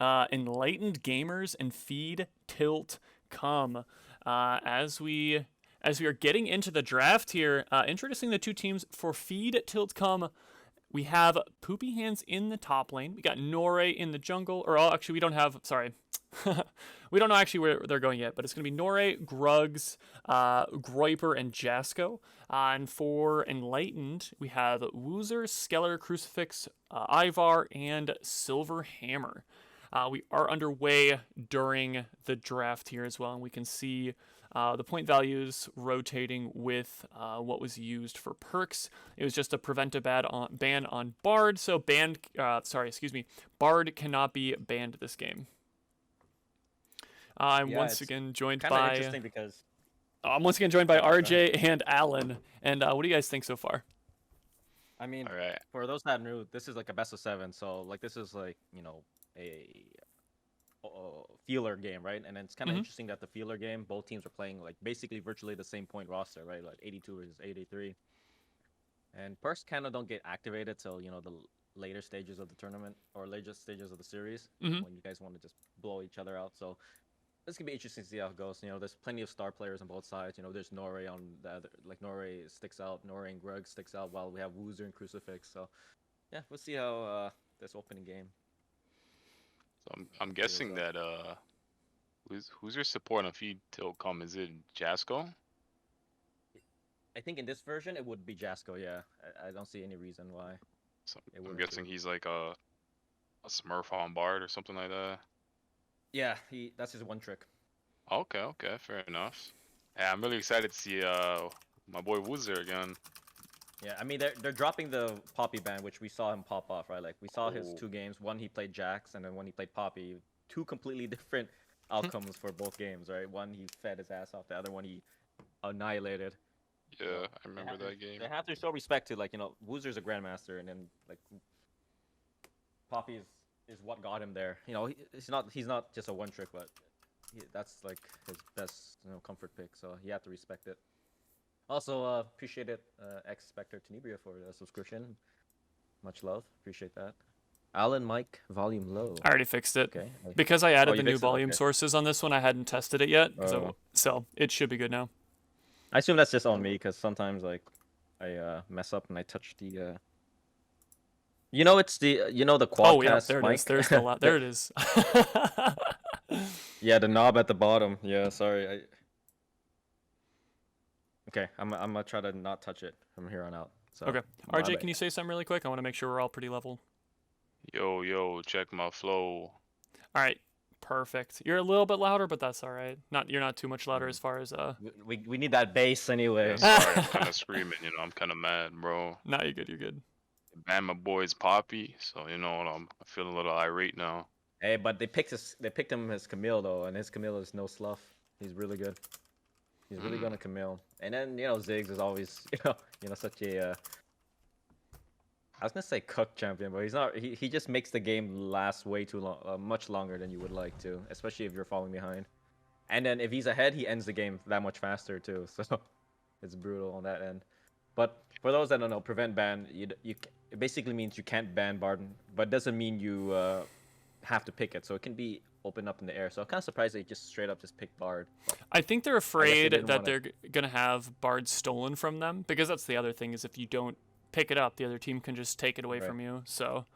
Enlightened Gamers and Feed Tilt come. As we are getting into the draft here, introducing the two teams for Feed Tilt come. We have Poopy Hands in the top lane. We got Norre in the jungle. Or actually, we don't have. Sorry. We don't know actually where they're going yet, but it's going to be Norre, Grugs, Groiper, and Jasko. And for Enlightened, we have Woozer, Skeller, Crucifix, Ivar, and Silver Hammer. We are underway during the draft here as well, and we can see the point values rotating with what was used for perks. It was just a prevent a ban on Bard, so Bard cannot be banned this game. I'm once again joined by interesting because I'm once again joined by RJ and Alan. And what do you guys think so far? I mean, All right. for those that knew, this is like a best of 7, so like this is like a feeler game, right? And it's kind of interesting that the feeler game, both teams are playing like basically virtually the same point roster, right? Like 82 versus 83. And perks kind of don't get activated till the later stages of the tournament or later stages of the series when you guys want to just blow each other out. So this could be interesting to see how it goes. There's plenty of star players on both sides. There's Norre on the other, like Norre sticks out, Norre and Grug sticks out, while we have Woozer and Crucifix. So yeah, we'll see how this opening game. So I'm guessing that who's your support on Feed Till Come? Is it Jasko? I think in this version it would be Jasko. Yeah, I don't see any reason why. So I'm guessing he's like a Smurf on Bard or something like that. Yeah, that's his one trick. Okay, fair enough. Yeah, I'm really excited to see my boy Woozer again. Yeah, I mean they're dropping the Poppy ban, which we saw him pop off, right? Like we saw his 2 games. One he played Jax, and then one he played Poppy. 2 completely different outcomes for both games, right? One he fed his ass off, the other one he annihilated. Yeah, I remember that game. They have to show respect to Woozer's a grandmaster, and then like Poppy is what got him there. He's not just a one trick, but that's like his best comfort pick. So you have to respect it. Also, appreciate it, X Spectre Tenebria for the subscription. Much love, appreciate that. Alan, Mike, volume low. I already fixed it. Okay. Because I added the new volume sources on this one, I hadn't tested it yet. So it should be good now. I assume that's just on me because sometimes like I mess up and I touch the. It's the the quadcast. Oh yeah, there it is. There's the lot. There it is. Yeah, the knob at the bottom. Yeah, sorry. Okay, I'm gonna try to not touch it from here on out. So, okay, RJ, can you say something really quick? I want to make sure we're all pretty level. Yo, check my flow. All right, perfect. You're a little bit louder, but that's all right. You're not too much louder as far as We need that bass anyway. Yeah, sorry, I'm kind of screaming. I'm kind of mad, bro. No, you're good. You're good. Ban my boy's Poppy, so I'm feeling a little irate now. Hey, but they picked him as Camille though, and his Camille is no sluff. He's really good. He's really gonna Camille. And then Ziggs is always such a I was gonna say cook champion, but he's not. He just makes the game last way too long, much longer than you would like to, especially if you're falling behind. And then if he's ahead, he ends the game that much faster too. So it's brutal on that end. But for those that don't know, prevent ban, it basically means you can't ban Bard, but doesn't mean you have to pick it. So it can be open up in the air. So I'm kind of surprised they just straight up just picked Bard. I think they're afraid that they're gonna have Bard stolen from them, because that's the other thing, is if you don't pick it up, the other team can just take it away from you. So,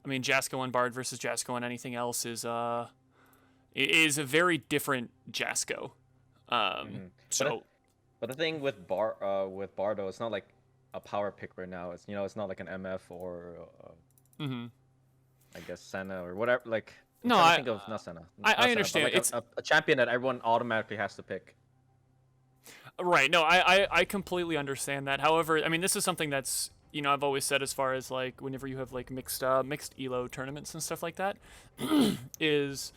I mean, Jasko and Bard versus Jasko and anything else is a very different Jasko. But the thing with Bardo, it's not like a power pick right now. It's it's not like an MF or I guess Senna or whatever. Like no, I think of not Senna. I understand. Like it's a champion that everyone automatically has to pick. Right. No, I completely understand that. However, I mean, this is something that's I've always said, as far as like whenever you have like mixed elo tournaments and stuff like that, is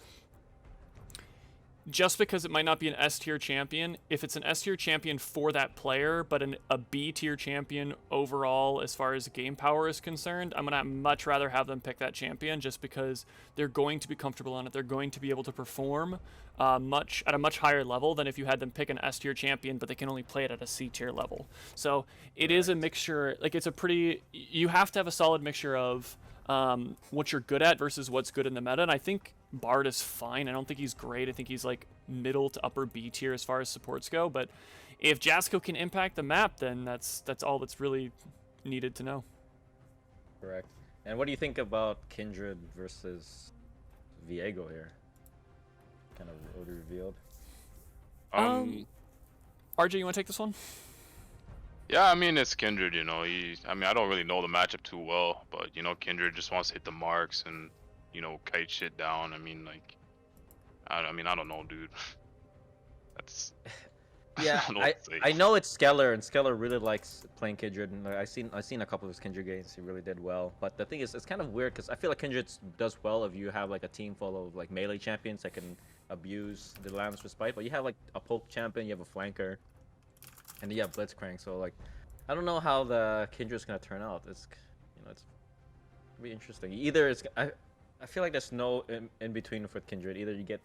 just because it might not be an S tier champion, if it's an S tier champion for that player, but a B tier champion overall as far as game power is concerned, I'm gonna much rather have them pick that champion, just because they're going to be comfortable on it. They're going to be able to perform at a much higher level than if you had them pick an S tier champion, but they can only play it at a C tier level. So it is a mixture. Like you have to have a solid mixture of what you're good at versus what's good in the meta. And I think Bard is fine. I don't think he's great. I think he's like middle to upper B tier as far as supports go. But if Jasko can impact the map, then that's all that's really needed to know. Correct. And what do you think about Kindred versus Viego here? Kind of already revealed. RJ, you want to take this one? Yeah, I mean, it's Kindred, you know. I mean, I don't really know the matchup too well, but, you know, Kindred just wants to hit the marks and, you know, kite shit down. I mean, like, I don't know, dude. That's... Yeah, I know it's Skeller, and Skeller really likes playing Kindred, and I seen a couple of his Kindred games. He really did well. But the thing is, it's kind of weird because I feel like Kindred does well if you have like a team full of like melee champions that can abuse the Lamb's Respite. But you have like a poke champion, you have a flanker, and you have Blitzcrank. So like, I don't know how the Kindred's gonna turn out. It's, you know, it's gonna be interesting. Either it's I feel like there's no in between for Kindred. Either you get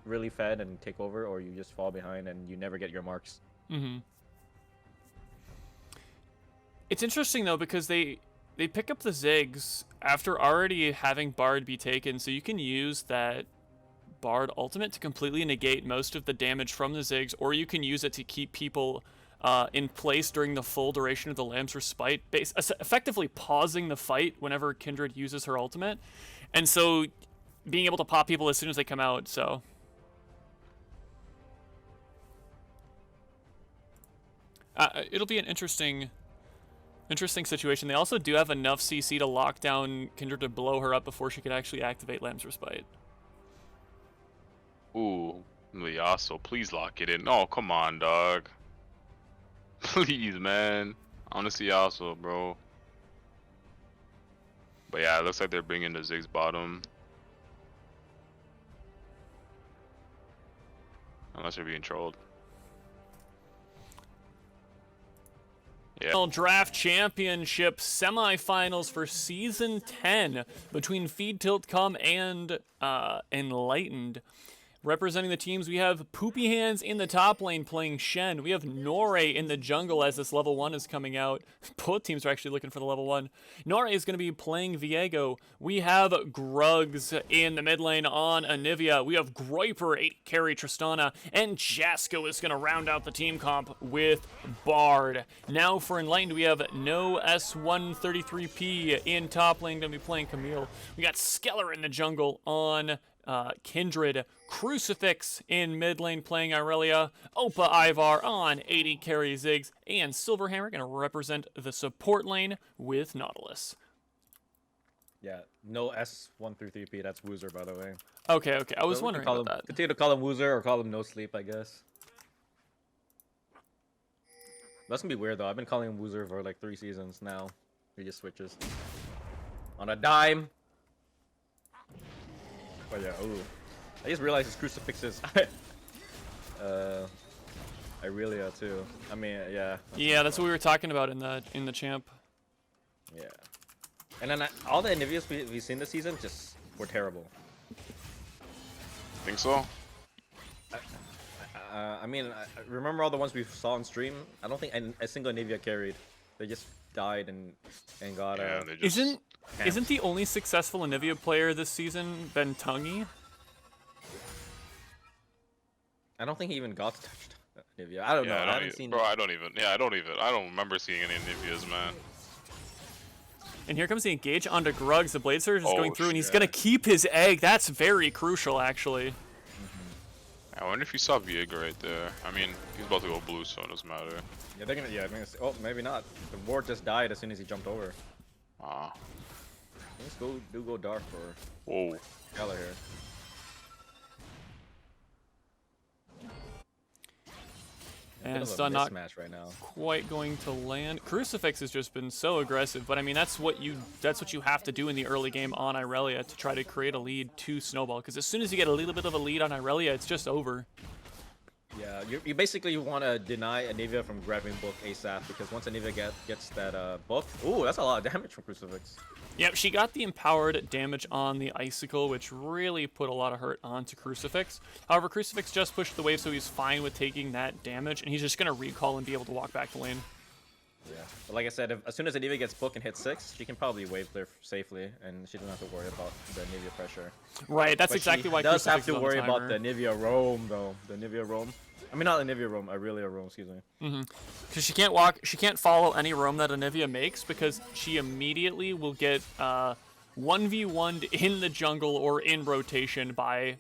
really fed and take over, or you just fall behind and you never get your marks. Mm-hmm. It's interesting though because they pick up the Ziggs after already having Bard be taken, so you can use that Bard ultimate to completely negate most of the damage from the Ziggs, or you can use it to keep people in place during the full duration of the Lamb's Respite, effectively pausing the fight whenever Kindred uses her ultimate, and so being able to pop people as soon as they come out. So it'll be an interesting situation. They also do have enough CC to lock down Kindred to blow her up before she could actually activate Lamb's Respite. Ooh, Liasso, please lock it in. Oh, come on, dog. Please, man. I want to see Yasuo, bro. But yeah, it looks like they're bringing the Ziggs bottom. Unless they're being trolled. Yeah. Draft Championship semifinals for Season 10 between Feed Tiltcom and Enlightened. Representing the teams, we have Poopy Hands in the top lane playing Shen. We have Norre in the jungle as this level 1 is coming out. Both teams are actually looking for the level 1. Norre is going to be playing Viego. We have Grugs in the mid lane on Anivia. We have Groiper 8 carry Tristana. And Jasko is going to round out the team comp with Bard. Now for Enlightened, we have no S133P in top lane, going to be playing Camille. We got Skeller in the jungle on Kindred, Crucifix in mid lane playing Irelia, Opa Ivar on 80 carry Ziggs, and Silverhammer going to represent the support lane with Nautilus. Yeah, no S133P, that's Woozer, by the way. Okay, I was wondering about that. Continue to call him Woozer or call him No Sleep, I guess. That's gonna be weird though. I've been calling him Woozer for like 3 seasons now. He just switches. On a dime. Oh yeah, ooh. I just realized his Crucifix is Irelia too. I mean, yeah. Yeah, that's what we were talking about in the champ. Yeah. And then all the Anivias we've seen this season just were terrible. Think so? I mean, I remember all the ones we saw on stream. I don't think a single Anivia carried. They just died and got yeah, they just... Isn't the only successful Anivia player this season been Tungy? I don't think he even got to touch Anivia. I don't know. I haven't seen. Bro, I don't remember seeing any Anivias, man. And here comes the engage onto Grugs. The Blade Surge is going through, and he's shit. going to keep his egg. That's very crucial, actually. I wonder if you saw Viego right there. I mean, he's about to go blue, so it doesn't matter. Yeah, they're gonna. Yeah, oh, maybe not. The ward just died as soon as he jumped over. Ah. Let's go dark for Whoa. Keller here. And stun not right now. quite going to land. Crucifix has just been so aggressive, but I mean that's what you have to do in the early game on Irelia to try to create a lead to Snowball. Because as soon as you get a little bit of a lead on Irelia, it's just over. Yeah, you basically want to deny Anivia from grabbing book ASAP, because once Anivia gets that book, ooh, that's a lot of damage from Crucifix. Yep, she got the empowered damage on the Icicle, which really put a lot of hurt onto Crucifix. However, Crucifix just pushed the wave, so he's fine with taking that damage, and he's just going to recall and be able to walk back to lane. Yeah. But like I said, as soon as Anivia gets book and hits 6, she can probably wave clear safely, and she doesn't have to worry about the Anivia pressure. Right, that's But exactly she why does Crucifix have is to on worry about timer. the Anivia roam, though. The Anivia roam. I mean, not Anivia roam, Aurelia roam, excuse me. Because she can't follow any roam that Anivia makes because she immediately will get 1v1'd in the jungle or in rotation by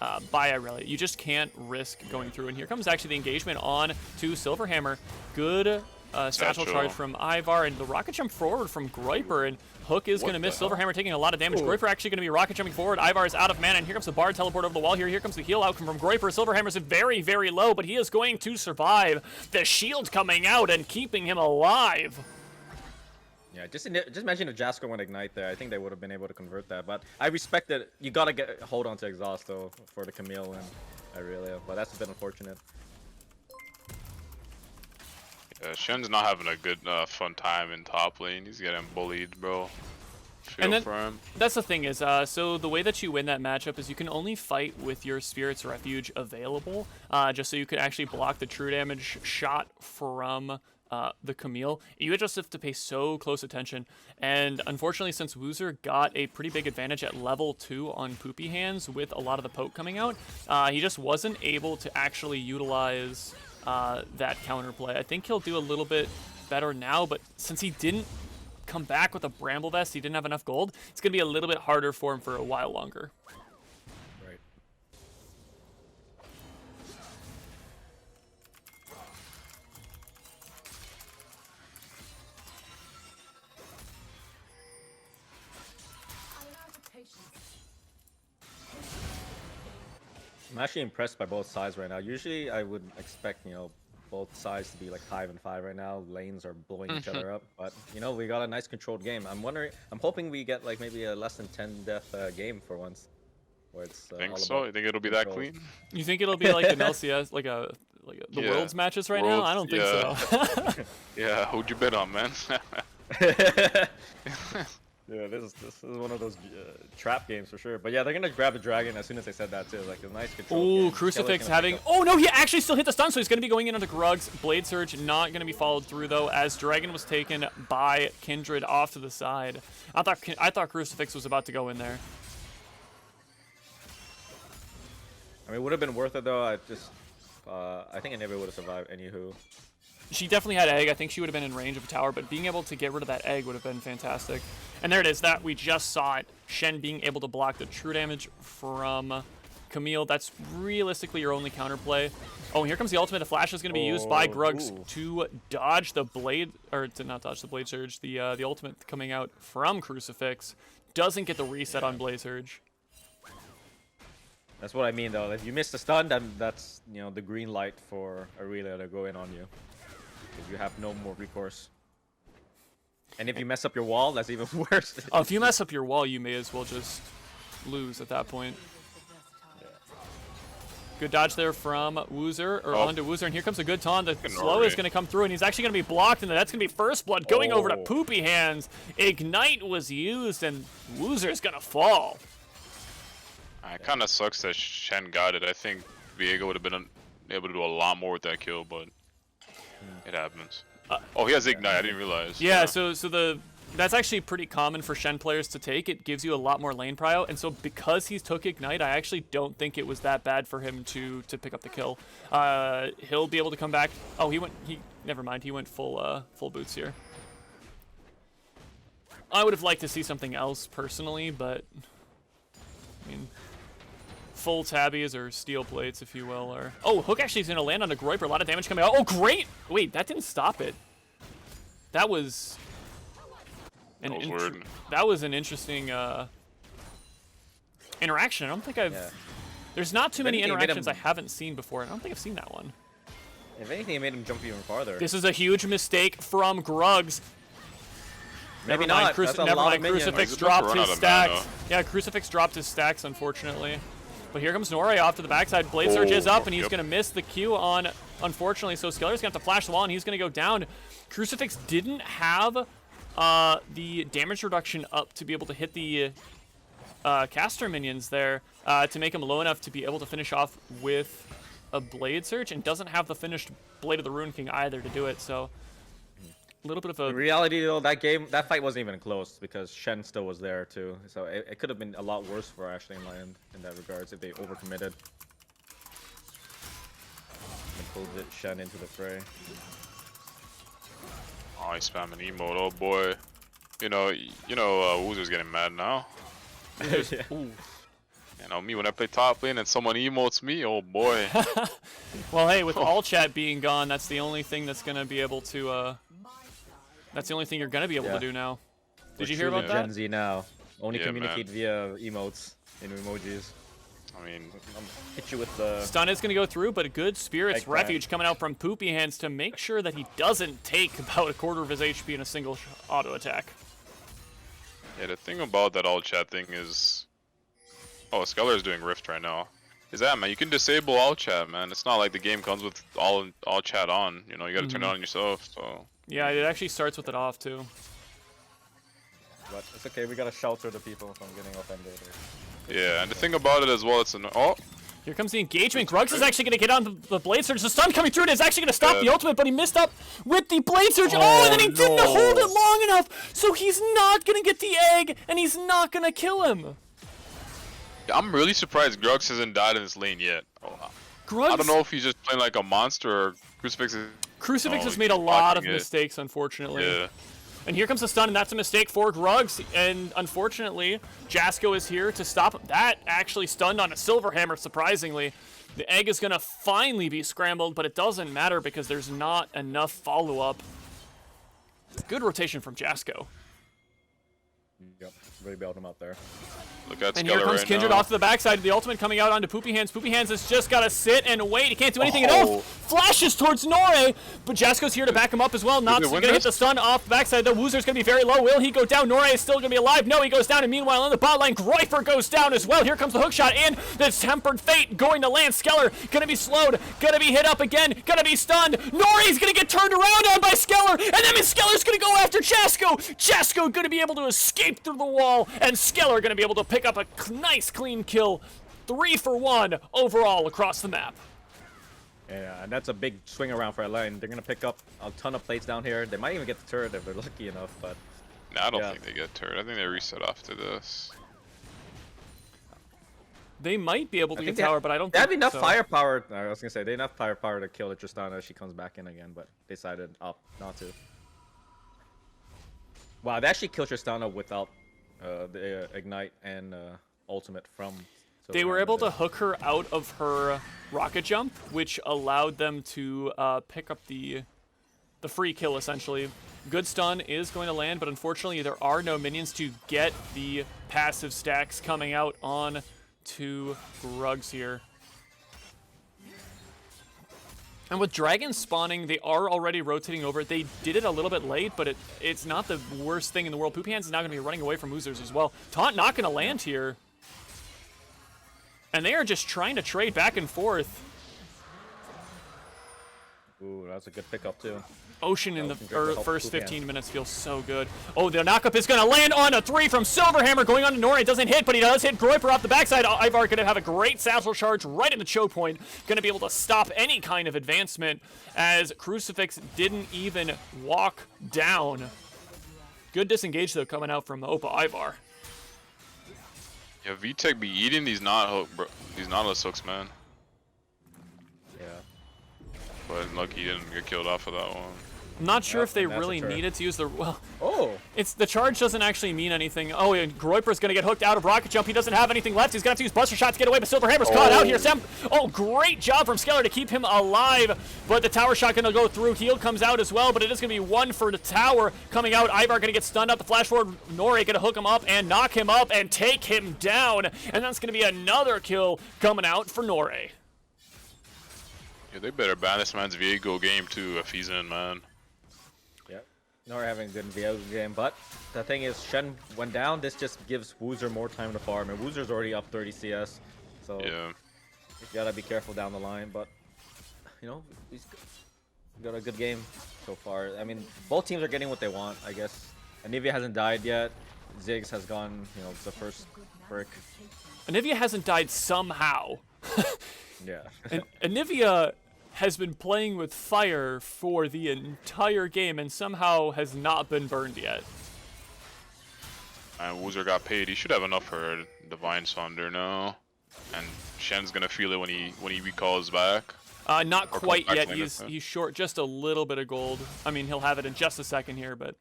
Aurelia. You just can't risk going through. And here comes actually the engagement on to Silverhammer. Good satchel charge from Ivar, and the rocket jump forward from Groiper, and Hook is going to miss. Silverhammer taking a lot of damage. Groiper actually going to be rocket jumping forward. Ivar is out of mana, and here comes the Bard teleport over the wall here. Here comes the heal outcome from Groiper. Silverhammer's very, very low, but he is going to survive. The shield coming out and keeping him alive. Yeah, just imagine if Jasker went Ignite there. I think they would have been able to convert that. But I respect that you gotta hold on to Exhaust though for the Camille and Aurelia. But that's a bit unfortunate. Yeah, Shen's not having a good fun time in top lane. He's getting bullied, bro. Feel And then, for him. that's the thing is, so the way that you win that matchup is you can only fight with your Spirit's Refuge available, just so you can actually block the true damage shot from the Camille. You just have to pay so close attention, and unfortunately, since Woozer got a pretty big advantage at level 2 on Poopy Hands with a lot of the poke coming out, he just wasn't able to actually utilize that counterplay. I think he'll do a little bit better now, but since he didn't come back with a Bramble Vest, he didn't have enough gold, it's going to be a little bit harder for him for a while longer. Right. I'm actually impressed by both sides right now. Usually I would expect, both sides to be like 5 and 5 right now. Lanes are blowing each other up, but we got a nice controlled game. I'm hoping we get like maybe a less than 10 death game for once, where it's Think all so? about You think it'll be that control. clean? You think it'll be like an LCS, like the Yeah. Worlds matches right now? I don't think so. Yeah, who'd you bet on, man? Yeah, this is one of those trap games for sure. But yeah, they're gonna grab the dragon as soon as they said that too. Like a nice control. Ooh, game. Crucifix Kelly's gonna having... pick up- Oh, no, he actually still hit the stun, so he's going to be going in onto Grug's. Blade Surge not going to be followed through, though, as Dragon was taken by Kindred off to the side. I thought Crucifix was about to go in there. I mean, it would have been worth it though. I think I never would have survived. Anywho. She definitely had egg. I think she would have been in range of a tower, but being able to get rid of that egg would have been fantastic. And there it is. That we just saw it. Shen being able to block the true damage from Camille. That's realistically your only counterplay. Oh, and here comes the ultimate. The flash is going to be used by Gruggs to dodge the blade, or to not dodge the blade surge. The ultimate coming out from Crucifix doesn't get the reset on Blade Surge. That's what I mean though. If you miss the stun, then that's the green light for Aurelia to go in on you. If you have no more recourse. And if you mess up your wall, that's even worse. Oh, if you mess up your wall, you may as well just lose at that point. Good dodge there from Woozer, or onto Woozer, and here comes a good taunt. The slow is going to come through, and he's actually going to be blocked, and that's going to be First Blood going over to Poopy Hands. Ignite was used, and Woozer's going to fall. It kind of sucks that Shen got it. I think Viego would have been able to do a lot more with that kill, but it happens. Oh, he has Ignite. I didn't realize. Yeah, so that's actually pretty common for Shen players to take. It gives you a lot more lane prio, and so because he took Ignite, I actually don't think it was that bad for him to pick up the kill. He'll be able to come back. Oh, never mind. He went full boots here. I would have liked to see something else personally, but I mean, full tabbies or steel plates, if you will, or... Oh, Hook actually is going to land on a Groiper. A lot of damage coming out. Oh, great! Wait, that didn't stop it. That was... That was an interesting interaction. I don't think I've... Yeah. There's not too many anything, it made interactions him- I haven't seen before, and I don't think I've seen that one. If anything, it made him jump even farther. This is a huge mistake from Gruggs. Maybe Never mind, not. That's a never lot mind. of minions. Crucifix He's about to dropped run his out of mana. stacks. Yeah, Crucifix dropped his stacks, unfortunately. But here comes Norei off to the backside. Blade Surge is up, and he's going to miss the Q on, unfortunately. So Skeller's going to have to flash the wall, and he's going to go down. Crucifix didn't have the damage reduction up to be able to hit the caster minions there to make him low enough to be able to finish off with a Blade Surge, and doesn't have the finished Blade of the Rune King either to do it. So little bit of In a reality, though, that fight wasn't even close because Shen still was there too. So it could have been a lot worse for Ashley and Lion in that regards if they overcommitted and pulled Shen into the fray. Oh, he's spamming emote. Oh boy. Woozer's getting mad now. Yeah. ooh. You know, me when I play top lane and someone emotes me, oh boy. Well, hey, with all chat being gone, that's the only thing that's gonna be able to. That's the only thing you're gonna be able to do now. Did you hear about that? Gen Z now. Only Yeah, communicate via emotes and emojis. I mean, Hit you with the Stun is gonna go through, but a good Spirit's Eggplant. Refuge coming out from Poopy Hands to make sure that he doesn't take about a quarter of his HP in a single auto attack. yeah, the thing about that all chat thing is, oh, Skeller is doing Rift right now. Is that, man? You can disable all chat, man. It's not like the game comes with all chat on. You know, you gotta turn it on yourself. So Yeah, it actually starts with it off too. But it's okay, we gotta shelter the people from getting offended. yeah, and the thing about it as well, it's oh. Here comes the engagement. Gruggs is actually going to get on the Blade Surge. The stun coming through, and it's actually going to stop the ultimate, but he missed up with the Blade Surge. Oh, and then he didn't hold it long enough, so he's not going to get the egg, and he's not going to kill him. I'm really surprised Grux hasn't died in this lane yet. Oh, Gruggs, I don't know if he's just playing like a monster or Crucifix is... Crucifix Oh, has made a he's lot of blocking it. mistakes, unfortunately. Yeah. And here comes the stun, and that's a mistake for Gruggs. And unfortunately, Jasko is here to stop him. That actually stunned on a Silver Hammer, surprisingly. The egg is going to finally be scrambled, but it doesn't matter because there's not enough follow-up. Good rotation from Jasko. Yep, really bailed him out there. Look at And Skeller here comes right Kindred now. off to the backside. The ultimate coming out onto Poopy Hands. Poopy Hands has just got to sit and wait. He can't do anything at all. Flashes towards Nore, but Jasko's here to back him up as well. Not Did they going win to hit this? the stun off the backside. The Woozer's going to be very low. Will he go down? Nore is still going to be alive. No, he goes down. And meanwhile, in the bot lane, Groifer goes down as well. Here comes the hook shot, and the Tempered Fate going to land. Skeller going to be slowed. Going to be hit up again. Going to be stunned. Nore's going to get turned around on by Skeller, and then Skeller's going to go after Jasko. Jasko going to be able to escape through the wall, and Skeller going to be able to pick up a nice clean kill. 3 for 1 overall across the map. Yeah, and that's a big swing around for LA, and they're gonna pick up a ton of plates down here. They might even get the turret if they're lucky enough, but Nah, I don't yeah. think they get turret. I think they reset after this. They might be able to I get think tower, but I don't they think have enough so. firepower. I was gonna say they have enough firepower to kill the Tristana if she comes back in again, but they decided not to. Wow, they actually killed Tristana without the ignite and ultimate from. They were able to hook her out of her rocket jump, which allowed them to pick up the free kill, essentially. Good stun is going to land, but unfortunately there are no minions to get the passive stacks coming out on to Gruggs here. And with dragons spawning, they are already rotating over. They did it a little bit late, but it's not the worst thing in the world. Poopy Hands is now going to be running away from Oozers as well. Taunt not going to land here. And they are just trying to trade back and forth. Ooh, that's a good pickup too. Ocean in the first Poopy 15 Hands. minutes feels so good. Oh, the knockup is going to land on a 3 from Silverhammer going on to Nori. It doesn't hit, but he does hit Groiper off the backside. Ivar going to have a great satchel charge right in the choke point. Going to be able to stop any kind of advancement as Crucifix didn't even walk down. Good disengage, though, coming out from Opa Ivar. Yeah, VTech be eating these Nautilus hooks, man. Yeah. But lucky he didn't get killed off of that one. I'm not sure Yep, if they and that's a really turret. needed to use the... Well, Oh. it's the charge doesn't actually mean anything. Oh, and Groiper's going to get hooked out of Rocket Jump. He doesn't have anything left. He's going to have to use Buster Shot to get away, but Silverhammer's caught out here. Oh, great job from Skeller to keep him alive, but the tower shot going to go through. Heal comes out as well, but it is going to be 1 for the tower coming out. Ivar going to get stunned up. The flash forward, Nori going to hook him up and knock him up and take him down, and that's going to be another kill coming out for Nori. Yeah, they better ban this man's Viego game too if he's in, man. Yep. Nor having a good VO game, but the thing is, Shen went down. This just gives Woozer more time to farm, and Woozer's already up 30 CS, so Yeah. you gotta be careful down the line. But you know, he's got a good game so far. I mean, both teams are getting what they want, I guess. Anivia hasn't died yet. Ziggs has gone, you know, the first brick. Anivia hasn't died somehow. Yeah. And Anivia has been playing with fire for the entire game and somehow has not been burned yet. And Woozer got paid. He should have enough for Divine Sunder now. And Shen's gonna feel it when he recalls back. Not Or quite comes back yet. to win it. He's short just a little bit of gold. I mean, he'll have it in just a second here, but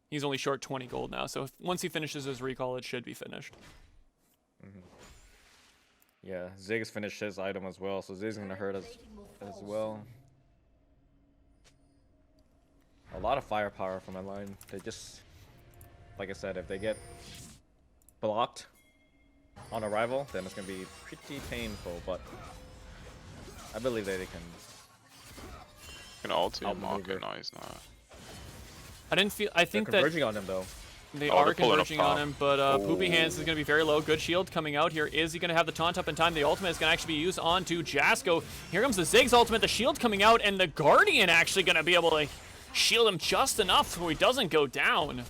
he's only short 20 gold now. So once he finishes his recall, it should be finished. Yeah, Ziggs finished his item as well, so Ziggs gonna hurt us as well. A lot of firepower from my line. They just, like I said, if they get blocked on arrival, then it's gonna be pretty painful. But I believe that they can. Can ulti him. Outmaneuver. Okay, no, he's not. I think They're that converging on them though. they Oh, are they're pulling up converging on top. him, but Poopy Hands is going to be very low. Good shield coming out here. Is he going to have the taunt up in time? The ultimate is going to actually be used onto Jasko. Here comes the Ziggs ultimate. The shield coming out, and the Guardian actually going to be able to shield him just enough so he doesn't go down.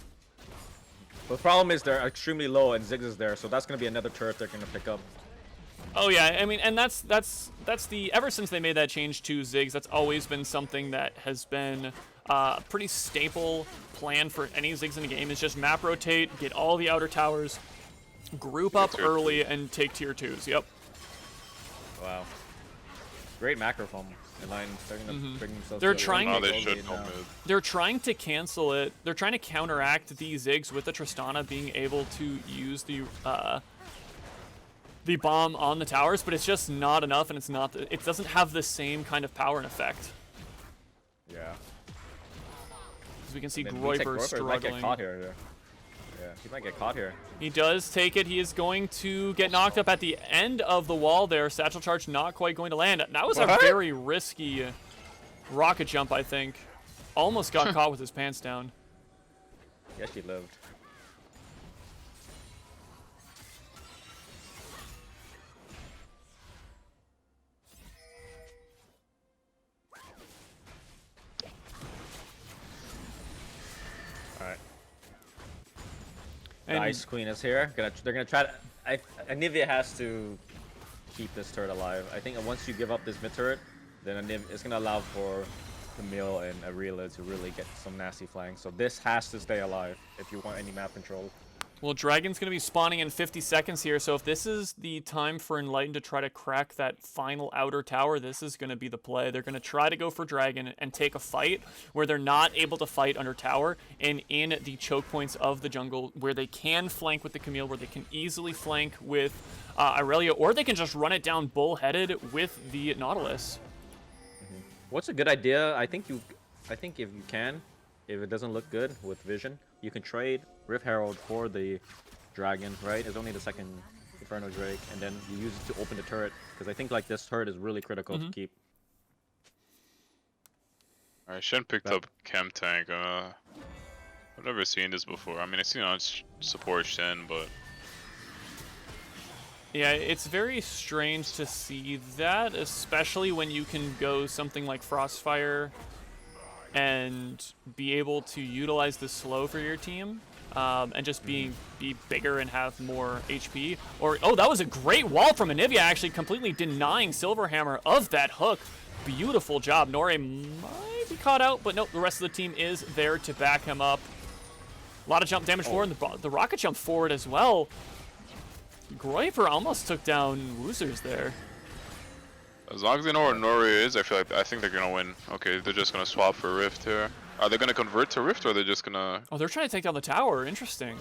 But the problem is they're extremely low and Ziggs is there, so that's gonna be another turret they're gonna pick up. Oh yeah, I mean, and that's the ever since they made that change to Ziggs, that's always been something that has been a pretty staple plan for any Ziggs in the game. Is just map rotate, get all the outer towers, group up tier early, and take tier 2s. Yep. Wow. Great macro from Inline. They're gonna bring themselves. They're to a trying No, to- they should lead go now. mid. They're trying to cancel it. They're trying to counteract the Ziggs with the Tristana being able to use the bomb on the towers, but it's just not enough, and it doesn't have the same kind of power and effect. Yeah. As we can see, Then Groiper might get struggling. caught here. Yeah, he might get caught here. He does take it. He is going to get knocked up at the end of the wall there. Satchel charge not quite going to land. That was a What? very risky rocket jump, I think. Almost got caught with his pants down. Yes, he lived. Alright. The And Ice Queen is here. They're gonna try to. Anivia has to keep this turret alive. I think once you give up this mid turret, then it's gonna allow for Camille and Arela to really get some nasty flanks. So this has to stay alive if you want any map control. well, Dragon's going to be spawning in 50 seconds here, so if this is the time for Enlightened to try to crack that final outer tower, this is going to be the play. They're going to try to go for Dragon and take a fight where they're not able to fight under tower and in the choke points of the jungle where they can flank with the Camille, where they can easily flank with Irelia, or they can just run it down bullheaded with the Nautilus. What's a good idea? I think if you can, if it doesn't look good with Vision, you can trade Rift Herald for the Dragon, right? It's only the second Inferno Drake, and then you use it to open the turret, because I think like this turret is really critical to keep. Alright, Shen picked up Chem Tank. I've never seen this before. I mean, I've seen it on support Shen, but Yeah, it's very strange to see that, especially when you can go something like Frostfire and be able to utilize the slow for your team, and just be bigger and have more HP. Or, oh, that was a great wall from Anivia, actually completely denying Silverhammer of that hook. Beautiful job. Nore might be caught out, but nope, the rest of the team is there to back him up. A lot of jump damage forward, and the rocket jump forward as well. Groiper almost took down Woozers there. as long as they know where Nori is, I think they're gonna win. Okay, they're just gonna swap for Rift here. Are they gonna convert to Rift, or are they just gonna? Oh, they're trying to take down the tower. Interesting.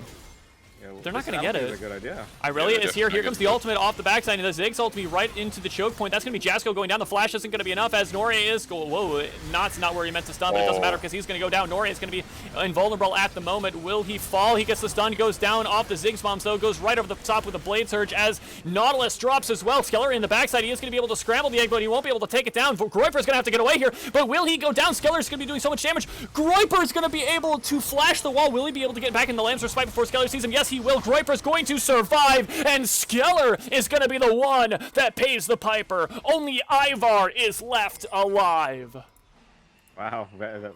Yeah, They're not this- gonna I don't get think it. it's a good idea. Irelia Yeah, is here. Here definitely comes the good. ultimate off the backside, and the Ziggs ultimate right into the choke point. That's going to be Jasko going down. The flash isn't going to be enough as Nori is whoa, not where he meant to stun, but it doesn't Whoa. matter because he's going to go down. Nori is going to be invulnerable at the moment. Will he fall? He gets the stun, goes down off the Ziggs bombs, though, goes right over the top with a blade surge as Nautilus drops as well. Skeller in the backside. He is going to be able to scramble the egg, but he won't be able to take it down. Groiper is going to have to get away here, but will he go down? Skeller is going to be doing so much damage. Groiper is going to be able to flash the wall. Will he be able to get back in the Lamb's Respite before Skeller sees him? Yes, he will. Groiper is going to survive, and Skeller is going to be the one that pays the piper. Only Ivar is left alive. Wow,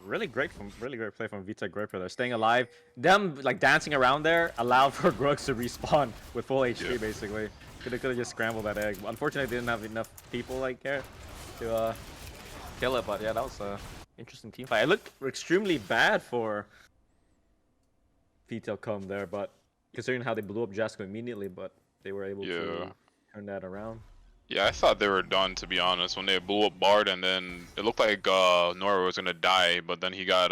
really great play from Vita Groiper. They're staying alive. Them like dancing around there allowed for Grux to respawn with full HP basically. Could have just scrambled that egg. Unfortunately, they didn't have enough people like here to kill it, but yeah, that was a interesting team fight. It looked extremely bad for Vitel come there, but considering how they blew up Jasko immediately, but they were able to turn that around. Yeah, I thought they were done, to be honest, when they blew up Bard, and then it looked like Nora was gonna die, but then he got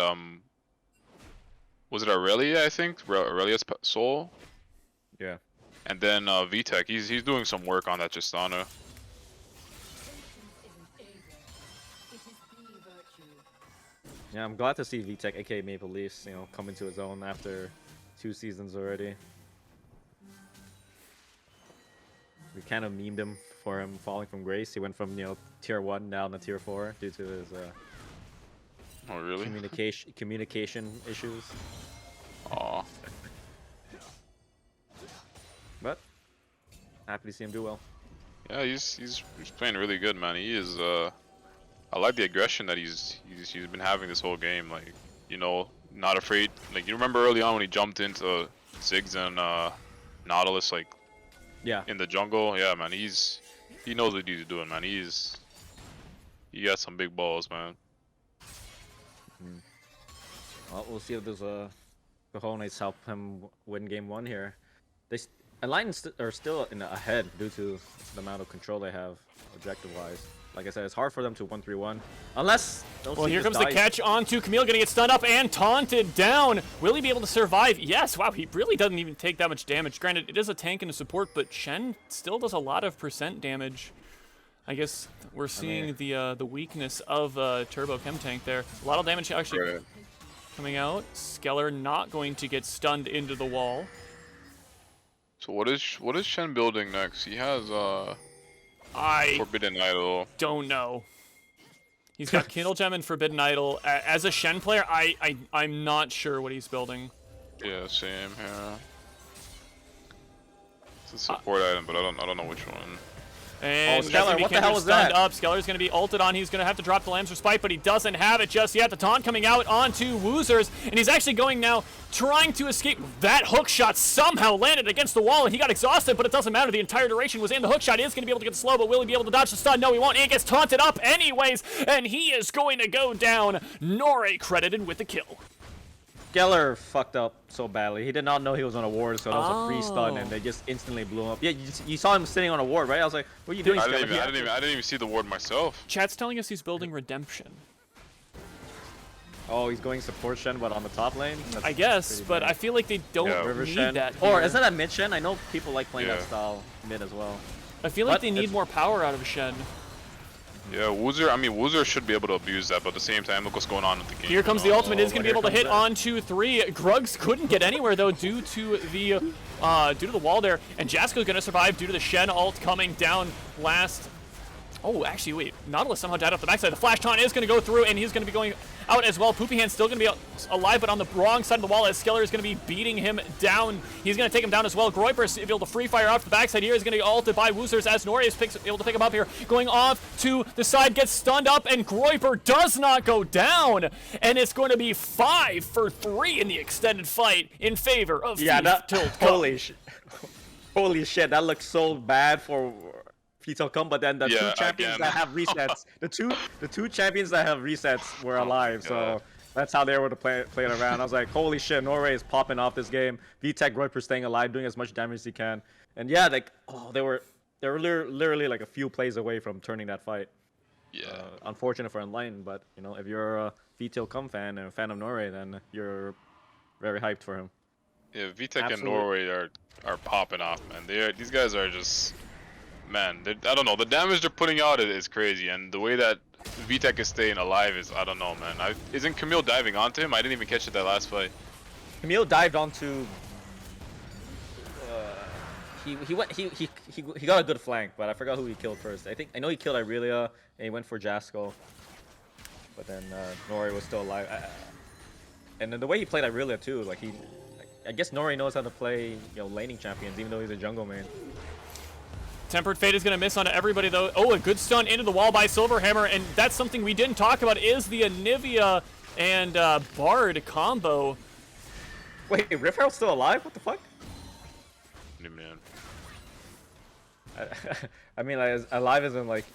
was it Aurelia? I think Aurelia's soul. Yeah. And then VTech, he's doing some work on that Tristana. Yeah, I'm glad to see VTech, aka Maple Leafs, you know, come into his own after 2 seasons already. We kind of memed him for him falling from grace. He went from, you know, tier 1 down to tier 4 due to his Oh really? communication issues. Aw. But happy to see him do well. Yeah, he's playing really good, man. He is I like the aggression that he's been having this whole game. Like, you know, not afraid. Like, you remember early on when he jumped into Ziggs and Nautilus, like, Yeah. in the jungle. Yeah, man, he knows what he's doing, man. He got some big balls, man. Well, we'll see if those cojones help him win game 1 here. Enlightened are still ahead due to the amount of control they have objective-wise. Like I said, it's hard for them to 1-3-1 unless. Well, here comes the catch onto Camille, gonna get stunned up and taunted down. Will he be able to survive? Yes. Wow, he really doesn't even take that much damage. Granted, it is a tank and a support, but Shen still does a lot of % damage. I guess we're seeing the weakness of Turbo Chem Tank there. A lot of damage actually coming out. Skeller not going to get stunned into the wall. So what is Shen building next? He has I Forbidden Idol. don't know. He's got Kindle Gem and Forbidden Idol. As a Shen player, I'm not sure what he's building. Yeah, same here. It's a support item, but I don't know which one. And Skeller, what the hell was stunned that? up. Skeller's going to be ulted on. He's going to have to drop the Lamb's Respite, but he doesn't have it just yet. The taunt coming out onto Woozers, and he's actually going now, trying to escape. That hook shot somehow landed against the wall, and he got exhausted, but it doesn't matter. The entire duration was in. The hook shot is going to be able to get slow, but will he be able to dodge the stun? No, he won't. He gets taunted up anyways, and he is going to go down. Nore credited with the kill. Geller fucked up so badly. He did not know he was on a ward, so that was a free stun, and they just instantly blew him up. Yeah, you saw him sitting on a ward, right? I was like, "What are you doing?" I didn't even see the ward myself. Chat's telling us he's building Redemption. Oh, he's going support Shen, but on the top lane? That's I guess, pretty but bad. I feel like they don't River need Shen. that Or here. isn't that mid Shen? I know people like playing that Yeah. style mid as well. I feel like But they need it's- more power out of Shen. Yeah, Woozer should be able to abuse that, but at the same time, look what's going on with the game. Here comes the ultimate. Is going to be here able to comes hit that. on 2-3. Grugs couldn't get anywhere though due to the wall there, and Jasko's going to survive due to the Shen ult coming down last. Oh, actually, wait. Nautilus somehow died off the backside. The flash taunt is going to go through, and he's going to be going out as well. Poopy Hand's still going to be alive, but on the wrong side of the wall as Skeller is going to be beating him down. He's going to take him down as well. Groiper is able to free fire off the backside here. He's going to get ulted by Woozers as Nori is able to pick him up here. Going off to the side, gets stunned up, and Groiper does not go down. And it's going to be 5 for 3 in the extended fight in favor of Holy shit. Holy shit, that looks so bad for Fetal Come, but then the two champions that have resets, the two champions that have resets were alive, so that's how they were to play it around. I was like, holy shit, Norway is popping off this game. VTech Groiper staying alive, doing as much damage as he can, and yeah, like, oh, they were literally like a few plays away from turning that fight. Yeah. Unfortunate for Enlightened, but you know, if you're a Fetal Come fan and a fan of Norway, then you're very hyped for him. Yeah, VTech and Norway are popping off, man. These guys are just. Man, I don't know. The damage they're putting out is crazy, and the way that VTech is staying alive is, I don't know, man. Isn't Camille diving onto him? I didn't even catch it that last fight. Camille dived onto. He got a good flank, but I forgot who he killed first. I know he killed Irelia, and he went for Jasko, but then Nori was still alive. And then the way he played Irelia too, like I guess Nori knows how to play, laning champions, even though he's a jungle main. Tempered Fate is going to miss onto everybody, though. Oh, a good stun into the wall by Silverhammer, and that's something we didn't talk about, is the Anivia and Bard combo. Wait, Riff Herald's still alive? What the fuck? Man. I mean, like, Alive isn't like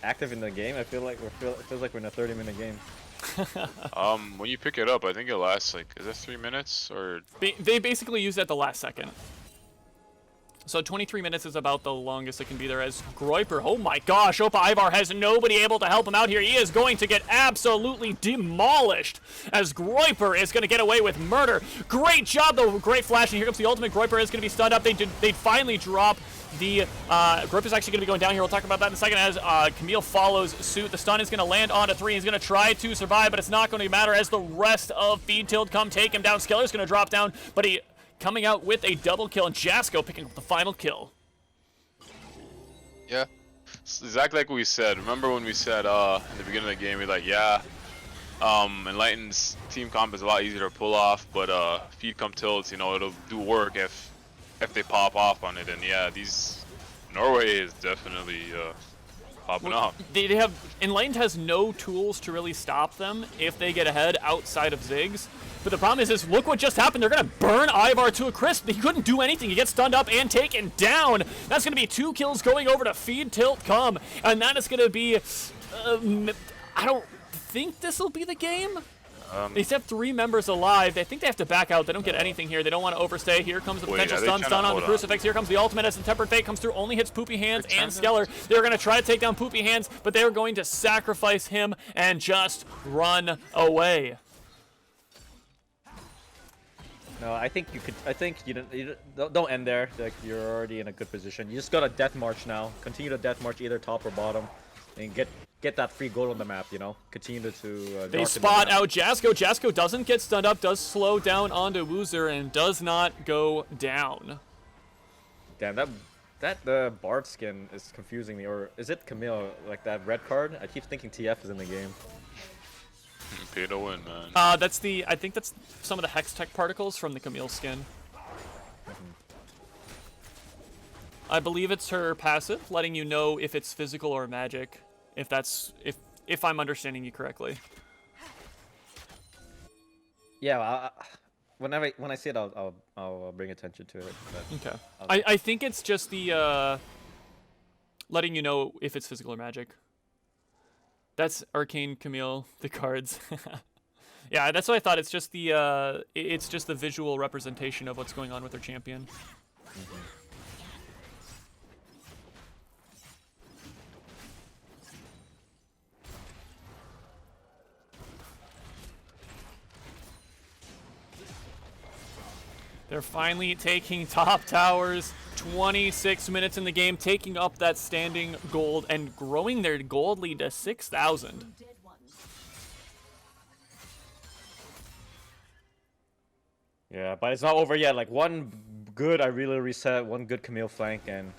active in the game. I feel like it feels like we're in a 30-minute game. When you pick it up, I think it lasts like, is that 3 minutes or? They basically use it at the last second. So 23 minutes is about the longest it can be there as Groiper. Oh my gosh, Opa Ivar has nobody able to help him out here. He is going to get absolutely demolished as Groiper is going to get away with murder. Great job though, great flash, and here comes the ultimate. Groiper is going to be stunned up. They'd finally drop the, Groiper's actually going to be going down here. We'll talk about that in a second as Camille follows suit. The stun is going to land on a 3. He's going to try to survive, but it's not going to matter as the rest of Feed Tilt come take him down. Skeller's going to drop down, but he coming out with a double kill, and Jasko picking up the final kill. Yeah, it's exactly like we said. Remember when we said in the beginning of the game, we're like, yeah, Enlightened's team comp is a lot easier to pull off, but feed come tilts, you know, it'll do work if they pop off on it. And yeah, these Norway is definitely popping off. They have Enlightened has no tools to really stop them if they get ahead outside of Ziggs. But the problem is look what just happened. They're going to burn Ivar to a crisp. He couldn't do anything. He gets stunned up and taken down. That's going to be 2 kills going over to Feed Tilt Come. And that is going to be... I don't think this will be the game. They have 3 members alive. They think they have to back out. They don't get anything here. They don't want to overstay. Here comes the potential stun on the Crucifix. Here comes the ultimate as the Tempered Fate comes through. Only hits Poopy Hands and Skeller. They're going to try to take down Poopy Hands, but they're going to sacrifice him and just run away. No, I think you could. I think you don't end there. Like, you're already in a good position. You just got a death march now. Continue to death march either top or bottom, and get that free gold on the map. You know, continue to. They spot out Jasko. Jasko doesn't get stunned up. Does slow down onto Woozer and does not go down. Damn, that Bard skin is confusing me. Or is it Camille? Like that red card? I keep thinking TF is in the game. Pay to win, man. I think that's some of the Hex Tech particles from the Camille skin. I believe it's her passive, letting you know if it's physical or magic. If I'm understanding you correctly. Yeah, when I see it, I'll bring attention to it. Okay. I think it's just the letting you know if it's physical or magic. That's Arcane Camille, the cards. Yeah, that's what I thought. It's just the visual representation of what's going on with their champion. They're finally taking top towers. 26 minutes in the game, taking up that standing gold and growing their gold lead to 6,000. Yeah, but it's not over yet. Like one good I really reset, one good Camille flank, and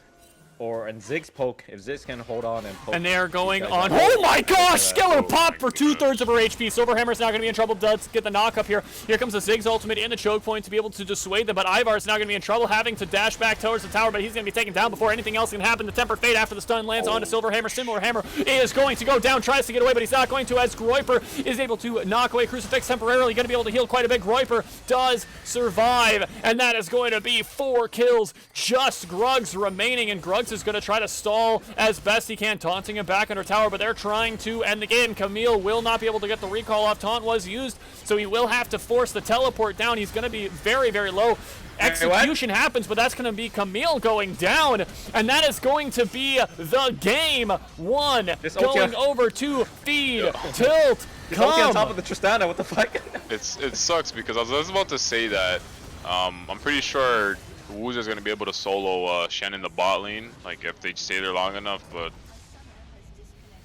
Ziggs poke. If Ziggs can hold on and poke. And they are going on. Oh my gosh! Skeller popped for 2/3 of her HP. Silverhammer's now going to be in trouble. Does get the knock up here. Here comes the Ziggs ultimate in the choke point to be able to dissuade them. But Ivar's now going to be in trouble, having to dash back towards the tower. But he's going to be taken down before anything else can happen. The Tempered Fate after the stun lands onto Silverhammer. Silverhammer is going to go down, tries to get away, but he's not going to. As Groiper is able to knock away Crucifix temporarily, going to be able to heal quite a bit. Groiper does survive, and that is going to be 4 kills. Just Gruggs remaining, and Gruggs is going to try to stall as best he can, taunting him back under tower, but they're trying to end the game. Camille will not be able to get the recall off. Taunt was used, so he will have to force the teleport down. He's going to be very, very low. Execution happens, but that's going to be Camille going down, and that is going to be the game 1 going over to Feed Tilt Come. On top of the Tristana, what the fuck? It sucks because I was about to say that I'm pretty sure Woozer's going to be able to solo Shen in the bot lane, like if they stay there long enough, but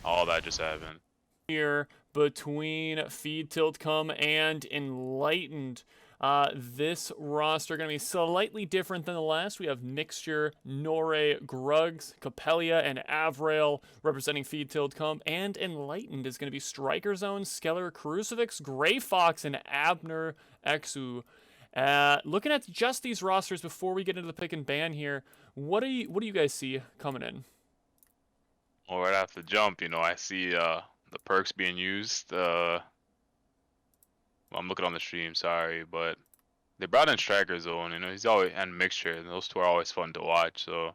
all that just happened. Here between Feed Tilt Come and Enlightened. This roster going to be slightly different than the last. We have Mixture, Norre, Gruggs, Capellia, and Avrail representing Feed Tilt Come, and Enlightened is going to be Striker Zone, Skeller, Crucifix, Grey Fox, and Abner Exu. Looking at just these rosters before we get into the pick and ban here, what do you guys see coming in? Well, right after the jump, you know, I see the perks being used. Well, I'm looking on the stream, sorry, but they brought in Striker Zone, you know, he's always, and Mixture, and those two are always fun to watch, so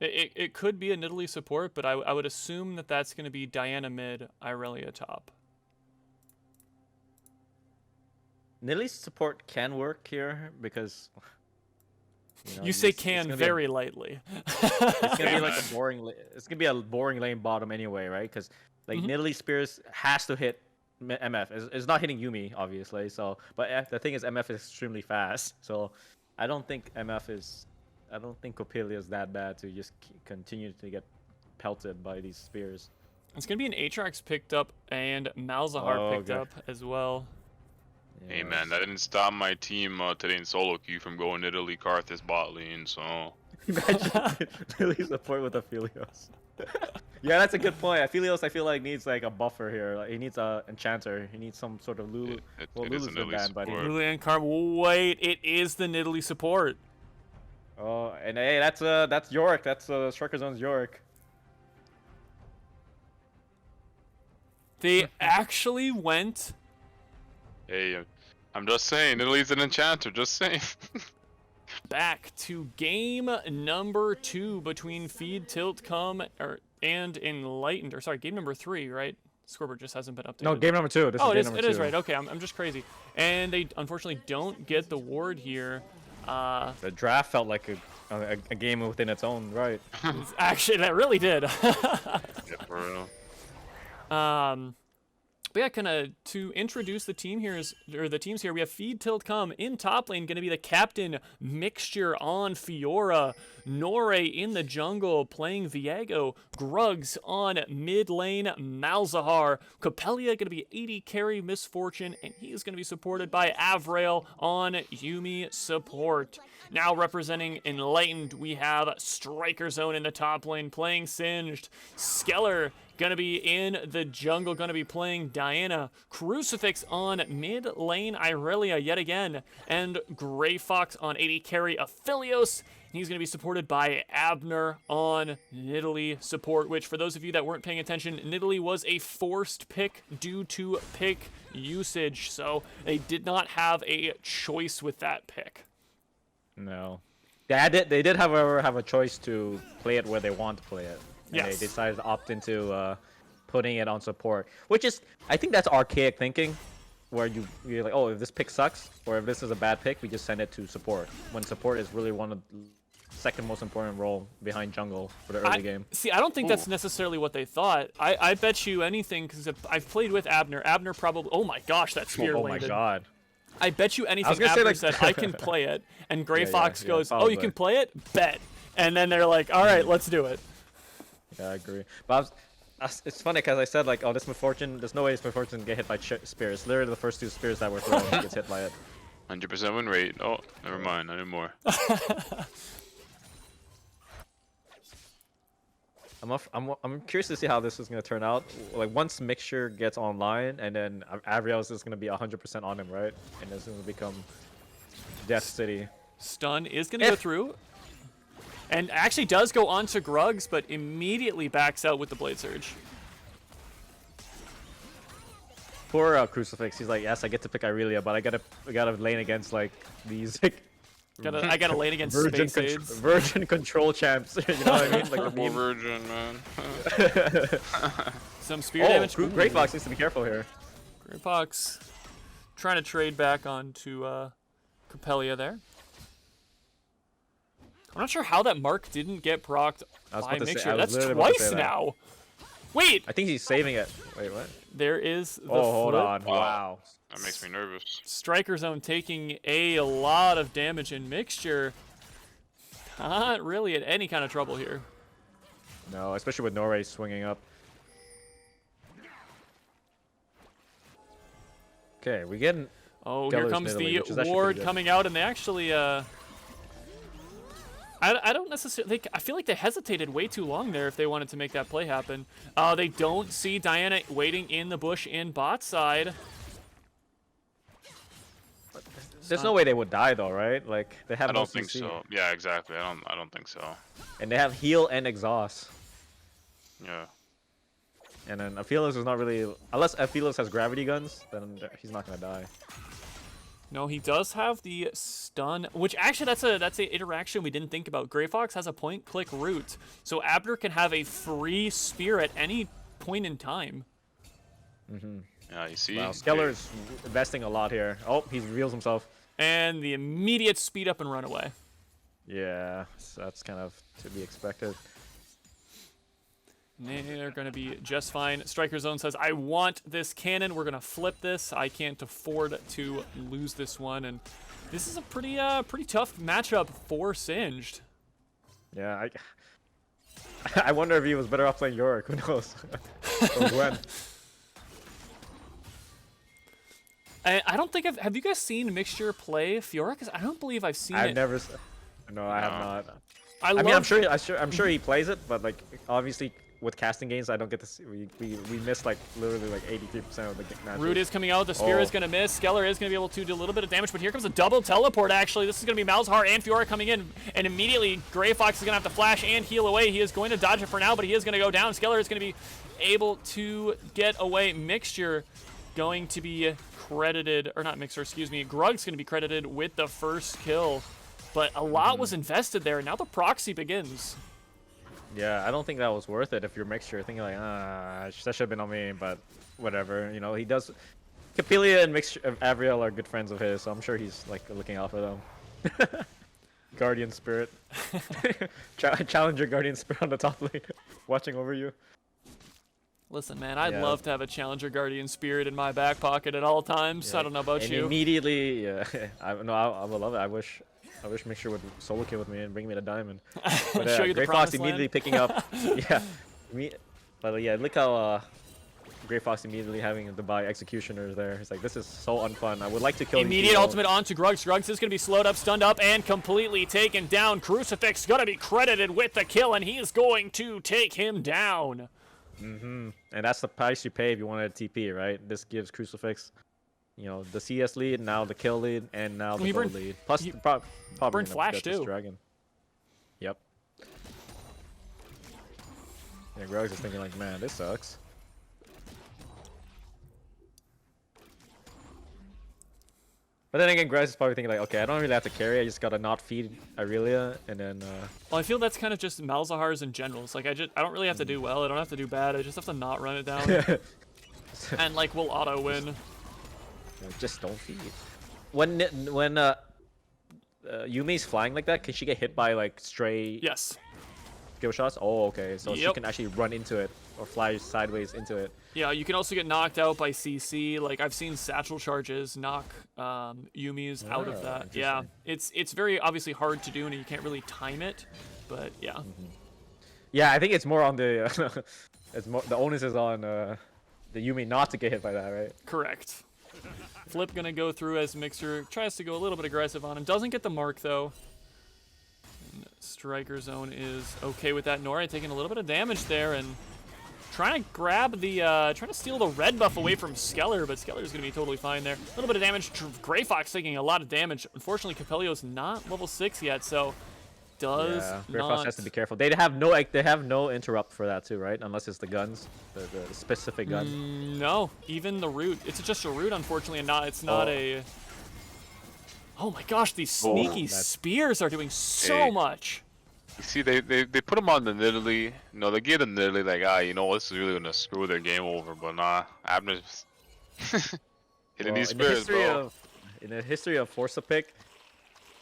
It could be a Nidalee support, but I would assume that that's going to be Diana mid, Irelia top. Nidalee's support can work here because You say it's can gonna be very lightly. it's gonna be like a boring. It's gonna be a boring lane bottom anyway, right? Because like Nidalee Spears has to hit MF. It's not hitting Yumi, obviously. So, but the thing is, MF is extremely fast. So, I don't think Coppelia is that bad to just continue to get pelted by these spears. It's gonna be an Aatrox picked up and Malzahar picked okay. up as well. Hey man, that didn't stop my team today in solo queue from going Italy Karthus bot lane, so... Imagine Nidalee's support with Aphelios. Yeah, that's a good point. Aphelios, I feel like, needs like a buffer here. Like, he needs a enchanter. He needs some sort of Lulu. Well, it is Lulu's a been Nidalee banned, but support. Lulu and Carm. Wait, it is the Nidalee support. Oh, and hey, that's York. That's Striker Zone's York. They actually went. Hey, I'm just saying, Italy's an enchanter, just saying. Back to game number 2 between Feed, Tilt, Come, and Enlightened. Or sorry, game number 3, right? Scoreboard just hasn't been updated. No, game number 2. This is game number 2. It is right. Okay, I'm just crazy. And they unfortunately don't get the ward here. The draft felt like a game within its own right. Actually, that really did. Yeah, for real. But yeah, kind of to introduce the team here the teams here. We have Feed Tilt Come in top lane, going to be the captain Mixture on Fiora, Norre in the jungle playing Viego, Grugs on mid lane, Malzahar, Coppelia going to be 80 carry Misfortune, and he's going to be supported by Avrail on Yumi support. Now representing Enlightened, we have Striker Zone in the top lane playing Singed, Skeller gonna be in the jungle, gonna be playing Diana, Crucifix on mid lane, Irelia yet again, and Grey Fox on 80 carry Aphelios. He's gonna be supported by Abner on Nidalee support, which for those of you that weren't paying attention, Nidalee was a forced pick due to pick usage, so they did not have a choice with that pick. No. They did, however, have a choice to play it where they want to play it. And Yes. they decided to opt into putting it on support, which is, I think that's archaic thinking, where you're like, oh, if this pick sucks, or if this is a bad pick, we just send it to support, when support is really one of the second most important role behind jungle for the early game. See, I don't think that's necessarily what they thought. I bet you anything, because I've played with Abner. Abner probably, oh my gosh, that spear Oh my landed. god. I bet you anything gonna say, Abner like- said, I can play it, and Grey Fox goes, oh, probably. you can play it? Bet. And then they're like, all right, let's do it. Yeah, I agree. But it's funny because I said like, oh, this Misfortune, there's no way this Misfortune can get hit by spears. Literally the first 2 spears that were thrown gets hit by it. 100% win rate. Oh, never mind, not anymore. I'm curious to see how this is gonna turn out. Like once Mixture gets online, and then Avriel is just gonna be 100% on him, right? And it's gonna become Death City. Stun is going to go through. And actually does go on to Grugs, but immediately backs out with the Blade Surge. Poor Crucifix. He's like, yes, I get to pick Irelia, but I gotta lane against like these like I got to lane against Space Aids. virgin control champs. You know what I mean? Like the Purple meme. virgin, man. Some spear damage. Grey Fox needs to be careful here. Grey Fox trying to trade back onto Coppelia there. I'm not sure how that mark didn't get procced by Mixture. That's twice now. Wait, I think he's saving it. Wait, what? there is the Hold flip. on. Wow. That makes me nervous. Striker Zone taking a lot of damage in Mixture. Not really in any kind of trouble here. No, especially with Norway swinging up. Okay, we getting. Oh, Geller's here comes Nidalee, the which is actually ward pretty good. coming out, and they actually, I don't necessarily, I feel like they hesitated way too long there if they wanted to make that play happen. They don't see Diana waiting in the bush in bot side. There's no way they would die though, right? Like they have I no don't think CC. so. Yeah, exactly. I don't think so. And they have heal and exhaust. Yeah. And then Aphelios is not really, unless Aphelios has gravity guns, then he's not gonna die. No, he does have the stun, which actually that's a interaction we didn't think about. Gray Fox has a point-click route, so Abner can have a free spear at any point in time. Yeah, you see. Wow, Skeller's investing a lot here. Oh, he reveals himself. And the immediate speed up and run away. Yeah, so that's kind of to be expected. They're going to be just fine. Striker Zone says, I want this cannon. We're going to flip this. I can't afford to lose this one. And this is a pretty tough matchup for Singed. Yeah, I wonder if he was better off playing Yorick. Who knows? Or Gwen. I don't think have you guys seen Mixture play Fiora? Because I don't believe I've seen it. I've never. No, I have not. I mean, I'm sure he plays it, but like obviously with casting games, I don't get to see. We miss like literally like 83% of the matches. Root is coming out. The spear is going to miss. Skeller is going to be able to do a little bit of damage, but here comes a double teleport. Actually, this is going to be Malzahar and Fiora coming in, and immediately Gray Fox is going to have to flash and heal away. He is going to dodge it for now, but he is going to go down. Skeller is going to be able to get away. Mixture going to be credited, or not Mixer, excuse me. Grug's going to be credited with the first kill, but a lot was invested there. Now the proxy begins. Yeah, I don't think that was worth it if you're Mixture. Thinking like, that should have been on me, but whatever. You know, he does. Capelia and Mixture, Avriel are good friends of his, so I'm sure he's like looking out for them. Guardian Spirit. Challenger Guardian Spirit on the top lane, watching over you. Listen, man, I'd love to have a Challenger Guardian Spirit in my back pocket at all times. I don't know about you. Immediately, I would love it. I wish Mixture would solo kill with me and bring me to diamond. But Show you the Grey Fox promised immediately land. picking up. But yeah, look how Grey Fox immediately having to buy Executioners there. He's like, this is so unfun. I would like to kill Immediate these people. ultimate onto Grugs. Grugs is going to be slowed up, stunned up, and completely taken down. Crucifix going to be credited with the kill, and he's going to take him down. And that's the price you pay if you want a TP, right? This gives Crucifix, you know, the CS lead, now the kill lead, and now the gold lead. Plus, probably burned Flash too. Dragon. Yep. Yeah, Grog's is thinking like, man, this sucks. But then again, Grog's is probably thinking like, okay, I don't really have to carry. I just gotta not feed Aurelia, and then. Well, I feel that's kind of just Malzahar's in general. It's like I don't really have to do well. I don't have to do bad. I just have to not run it down, and like we'll auto win. Just don't feed. When Yumi's flying like that, can she get hit by like stray skill shots? Oh, okay. So she can actually run into it or fly sideways into it. Yeah, you can also get knocked out by CC. Like I've seen satchel charges knock Yumi's out of that. Yeah, it's very obviously hard to do, and you can't really time it. But yeah. Yeah, I think it's more on the the onus is on the Yumi not to get hit by that, right? Correct. Flip gonna go through as Mixer tries to go a little bit aggressive on him. Doesn't get the mark though. And Striker Zone is okay with that. Nora taking a little bit of damage there and trying to grab the trying to steal the red buff away from Skeller, but Skeller's gonna be totally fine there. A little bit of damage. Gray Fox taking a lot of damage. Unfortunately, Capelio's not level 6 yet, so Gray Fox has to be careful. They have no interrupt for that too, right? Unless it's the guns, the specific gun. No, even the root. It's just a root, unfortunately, and it's not a. Oh my gosh, these sneaky spears are doing so much. You see, they put him on the Nidalee. No, they gave the Nidalee like, you know, this is really gonna screw their game over. But nah, Abner's hitting these spears, bro. In the history of Forza pick,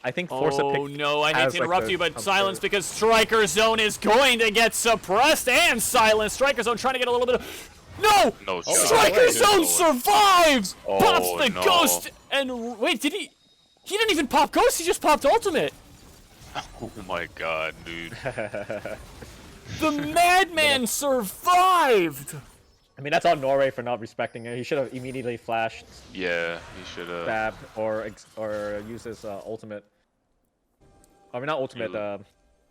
I think Forza pick. Oh no, I hate to interrupt you, but silence because Striker Zone is going to get suppressed and silenced. Striker Zone trying to get a little bit of. No! No, Striker Zone survives! Pops the ghost! And wait, did he? He didn't even pop ghost, he just popped ultimate! Oh my god, dude. The madman survived! I mean, that's on Norway for not respecting it. He should have immediately flashed. Yeah, he should have. Stabbed or used his ultimate. I mean, not ultimate.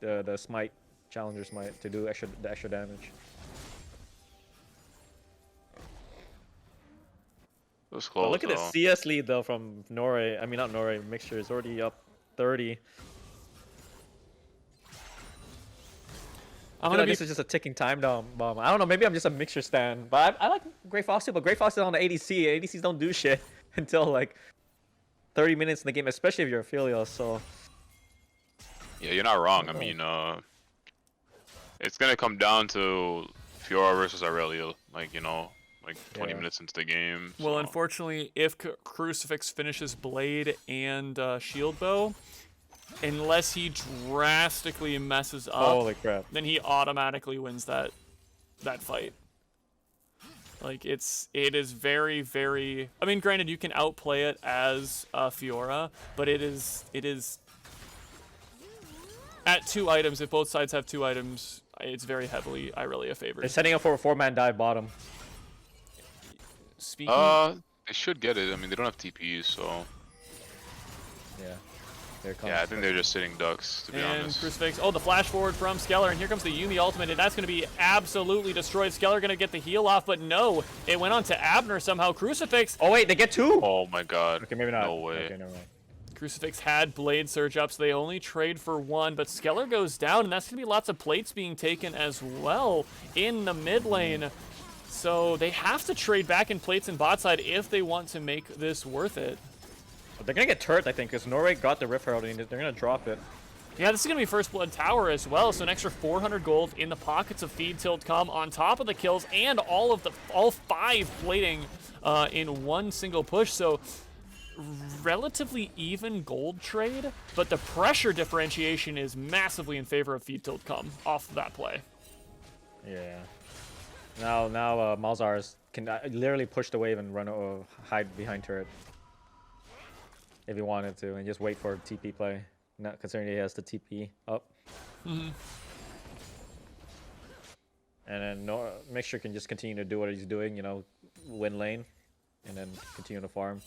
The smite, challenger smite, to do the extra damage. It was close. Look at the CS lead though from Norway. I mean, not Norway. Mixture is already up 30. This is just a ticking time bomb. I don't know. Maybe I'm just a Mixture stan, but I like Grey Fox too. But Grey Fox is on the ADC. ADCs don't do shit until like 30 minutes in the game, especially if you're Ophelia. So Yeah, you're not wrong. I mean, it's gonna come down to Fiora versus Aurelia. Like, you know, like 20 minutes into the game. Well, so. unfortunately, if Crucifix finishes Blade and Shield Bow, unless he drastically messes up, holy crap. then he automatically wins that fight. Like, it is very, very... I mean, granted, you can outplay it as Fiora, but it is... At 2 items, if both sides have 2 items, it's very heavily Irelia favored. They're setting up for a 4-man dive bottom. Speaking... They should get it. I mean, they don't have TPs, so... Yeah. Here comes Yeah, I think they're just sitting ducks, to be honest. Crucifix. Oh, the flash forward from Skeller, and here comes the Yumi ultimate, and that's going to be absolutely destroyed. Skeller going to get the heal off, but no, it went on to Abner somehow. Crucifix. Oh wait, they get 2. Oh my god. Okay, maybe not. No way. Okay, never mind. Crucifix had Blade Surge up, so they only trade for 1, but Skeller goes down, and that's going to be lots of plates being taken as well in the mid lane. So they have to trade back in plates and bot side if they want to make this worth it. But they're gonna get turret, I think, because Norway got the Rift Herald and they're gonna drop it. Yeah, this is going to be First Blood Tower as well, so an extra 400 gold in the pockets of Feed Tilt come on top of the kills and all 5 plating in one single push. So relatively even gold trade, but the pressure differentiation is massively in favor of Feed Tilt come off of that play. Yeah. Now Malzahar can literally push the wave and run or hide behind turret if he wanted to, and just wait for a TP play. Not considering he has the TP up. Mm-hmm. And then Mixture can just continue to do what he's doing, you know, win lane, and then continue to farm.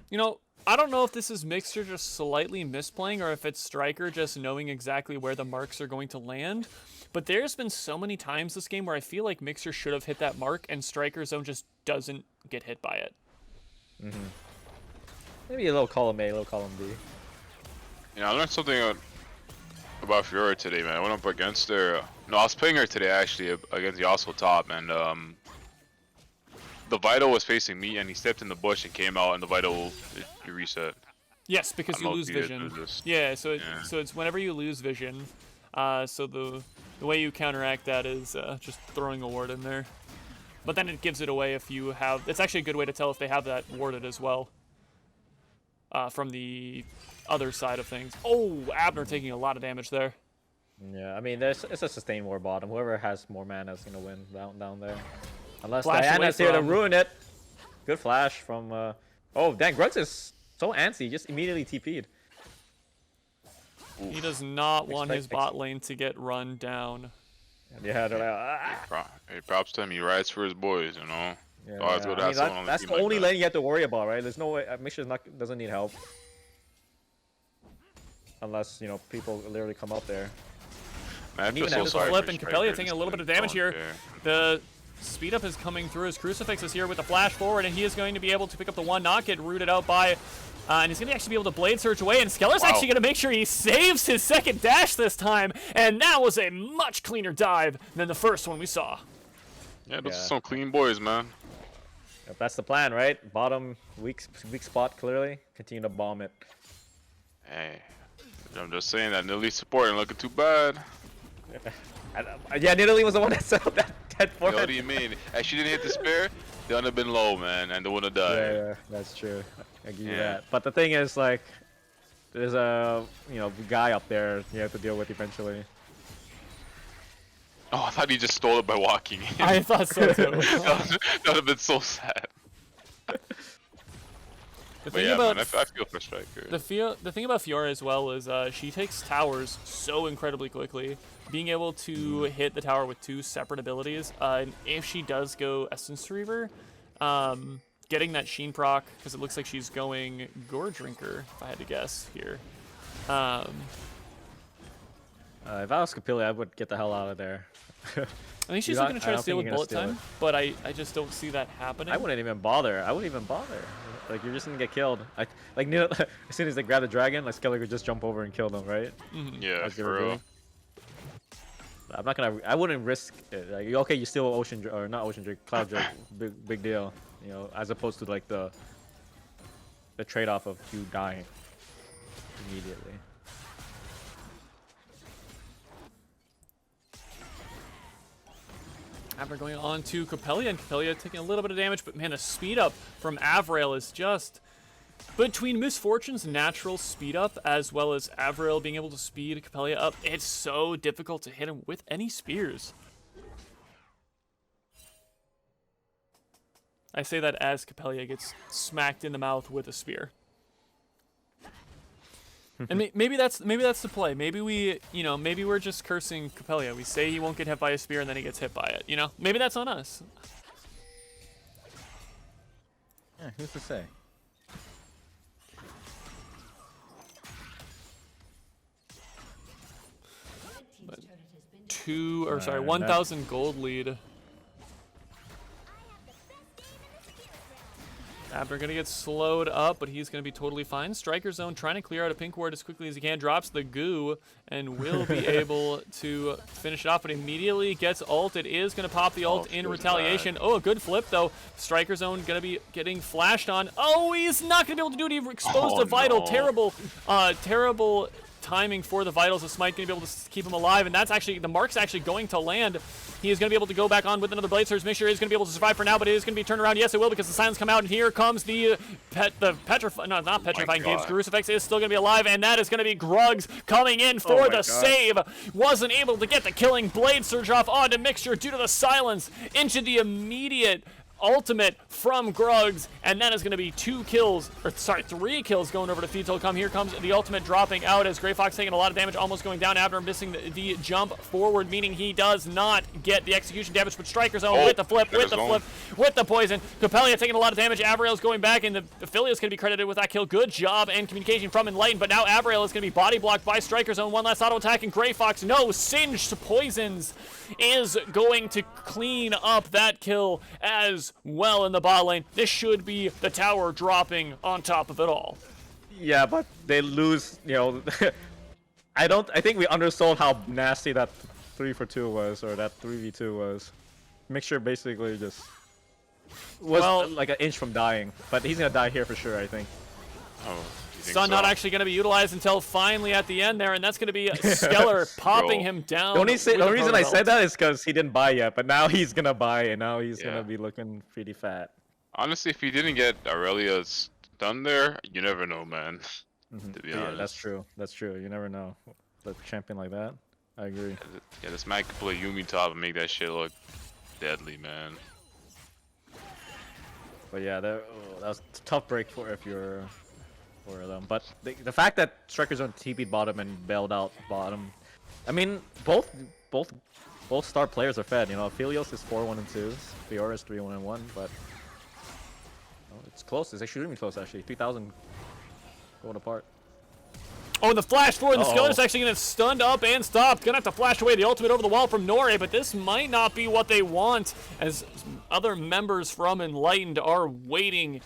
You know, I don't know if this is Mixture just slightly misplaying or if it's Striker just knowing exactly where the marks are going to land. But there's been so many times this game where I feel like Mixer should have hit that mark and Striker Zone just doesn't get hit by it. Mm-hmm. Maybe a little column A, a little column B. You know, I learned something about Fiora today, man. I went up against her. No, I was playing her today, actually, against the Oslo top, and the Vital was facing me, and he stepped in the bush and came out, and the Vital it reset. Yes, because you lose vision. Yeah, so it's whenever you lose vision. So the way you counteract that is just throwing a ward in there. But then it gives it away if you have... It's actually a good way to tell if they have that warded as well. From the other side of things. Oh, Abner taking a lot of damage there. Yeah, I mean, it's a sustained war bottom. Whoever has more mana is going to win down there. Unless Flash Diana's here to ruin it. Good flash from... Oh, dang, Grunts is so antsy. Just immediately TP'd. He does not want his bot lane to get run down. Yeah, they're like, Hey, props to him. He rides for his boys, you know. Yeah, Always go down someone on the that's team the like only that. lane you have to worry about, right? There's no way. Mixture doesn't need help. Unless, you know, people literally come up there. Man, I feel Even so after the sorry flip for and Striker, Capella just taking a little bit of don't damage here. care. The speed up is coming through as Crucifix is here with the flash forward, and he is going to be able to pick up the one, not get rooted out by... and he's going to actually be able to Blade Surge away, and Skeller's actually going to make sure he saves his second dash this time, and that was a much cleaner dive than the first one we saw. Yeah, those are some clean boys, man. If that's the plan, right? Bottom, weak spot, clearly. Continue to bomb it. Hey, I'm just saying that Nilly's support ain't looking too bad. Yeah, Nidalee was the one that set up that Yo, forehand. what do you mean? If she didn't hit the spear, they would have been low, man, and they would have died. Yeah, that's true. I give you that. But the thing is, like, there's a guy up there you have to deal with eventually. Oh, I thought he just stole it by walking in. I thought so too. That would have been so sad. The But thing yeah, about man, I feel for Striker. the thing about Fiora as well is she takes towers so incredibly quickly. Being able to hit the tower with 2 separate abilities, and if she does go Essence Reaver, getting that Sheen proc, because it looks like she's going Gore Drinker, if I had to guess here. If I was Capilla, I would get the hell out of there. I think she's You're looking not- to try I to don't steal think with you're gonna bullet steal time, it. but I just don't see that happening. I wouldn't even bother. I wouldn't even bother. Like, you're just gonna get killed. Like, as soon as they grab the dragon, like, Skeller could just jump over and kill them, right? Yeah, That's for real. I'm not gonna. I wouldn't risk it. Like, okay, you steal or not Ocean Drake, Cloud Drake, big deal. You know, as opposed to like the the trade-off of you dying immediately. After going on to Capella, and Capella taking a little bit of damage, but man, the speed up from Avrail is just between Misfortune's natural speed up as well as Avrail being able to speed Capella up. It's so difficult to hit him with any spears. I say that as Capella gets smacked in the mouth with a spear. And maybe that's the play. Maybe maybe we're just cursing Capella. We say he won't get hit by a spear and then he gets hit by it. You know, maybe that's on us. Yeah, who's to say? But 1,000 gold lead. Abner gonna get slowed up, but he's gonna be totally fine. Striker Zone trying to clear out a pink ward as quickly as he can. Drops the goo and will be able to finish it off, but immediately gets ult. It is gonna pop the ult in retaliation. Bad. Oh, a good flip though. Striker Zone gonna be getting flashed on. Oh, he's not gonna be able to do it. He exposed a vital. No. Terrible timing for the vitals. The smite gonna be able to keep him alive, and that's actually the mark's actually going to land. He is going to be able to go back on with another Blade Surge. Make sure he's going to be able to survive for now, but it is going to be turned around. Yes, it will, because the silence come out, and here comes the petrifying games. Crucifix is still going to be alive, and that is going to be Grugs coming in for the save. Wasn't able to get the killing Blade Surge off onto Mixture due to the silence into the immediate ultimate from Grugs, and that is going to be 3 kills going over to Feetle. Here comes the ultimate dropping out as Grey Fox taking a lot of damage, almost going down. Abner missing the jump forward, meaning he does not get the execution damage, but Striker Zone with the flip, with the poison. Capella taking a lot of damage. Avrail's going back, and the Affiliate's going to be credited with that kill. Good job and communication from Enlightened, but now Avrail is going to be body blocked by Striker Zone. One last auto attack, and Grey Fox, no, Singed Poisons is going to clean up that kill as well in the bot lane. This should be the tower dropping on top of it all. Yeah, but they lose, I think we undersold how nasty that 3-for-2 was, or that 3v2 was. Mixture basically just was like an inch from dying, but he's gonna die here for sure, I think. Oh, Stun not actually going to be utilized until finally at the end there, and that's going to be Skeller popping him down. The only reason I said that is because he didn't buy yet, but now he's going to buy, and now he's going to be looking pretty fat. Honestly, if he didn't get Aurelia's stun there, you never know, man. To be honest. That's true. That's true. You never know. But champion like that, I agree. Yeah, this man could play Yumi top and make that shit look deadly, man. But yeah, that was a tough break for them. But the fact that Striker Zone TP'd bottom and bailed out bottom, I mean, both star players are fed. Philios is 4-1-2, Fiora is 3-1-1, but it's close. It's extremely close actually. 3,000 going apart. Oh, and the flash forward, the Skeller's actually going to stunned up and stopped. Going to have to flash away the ultimate over the wall from Nore, but this might not be what they want, as other members from Enlightened are waiting.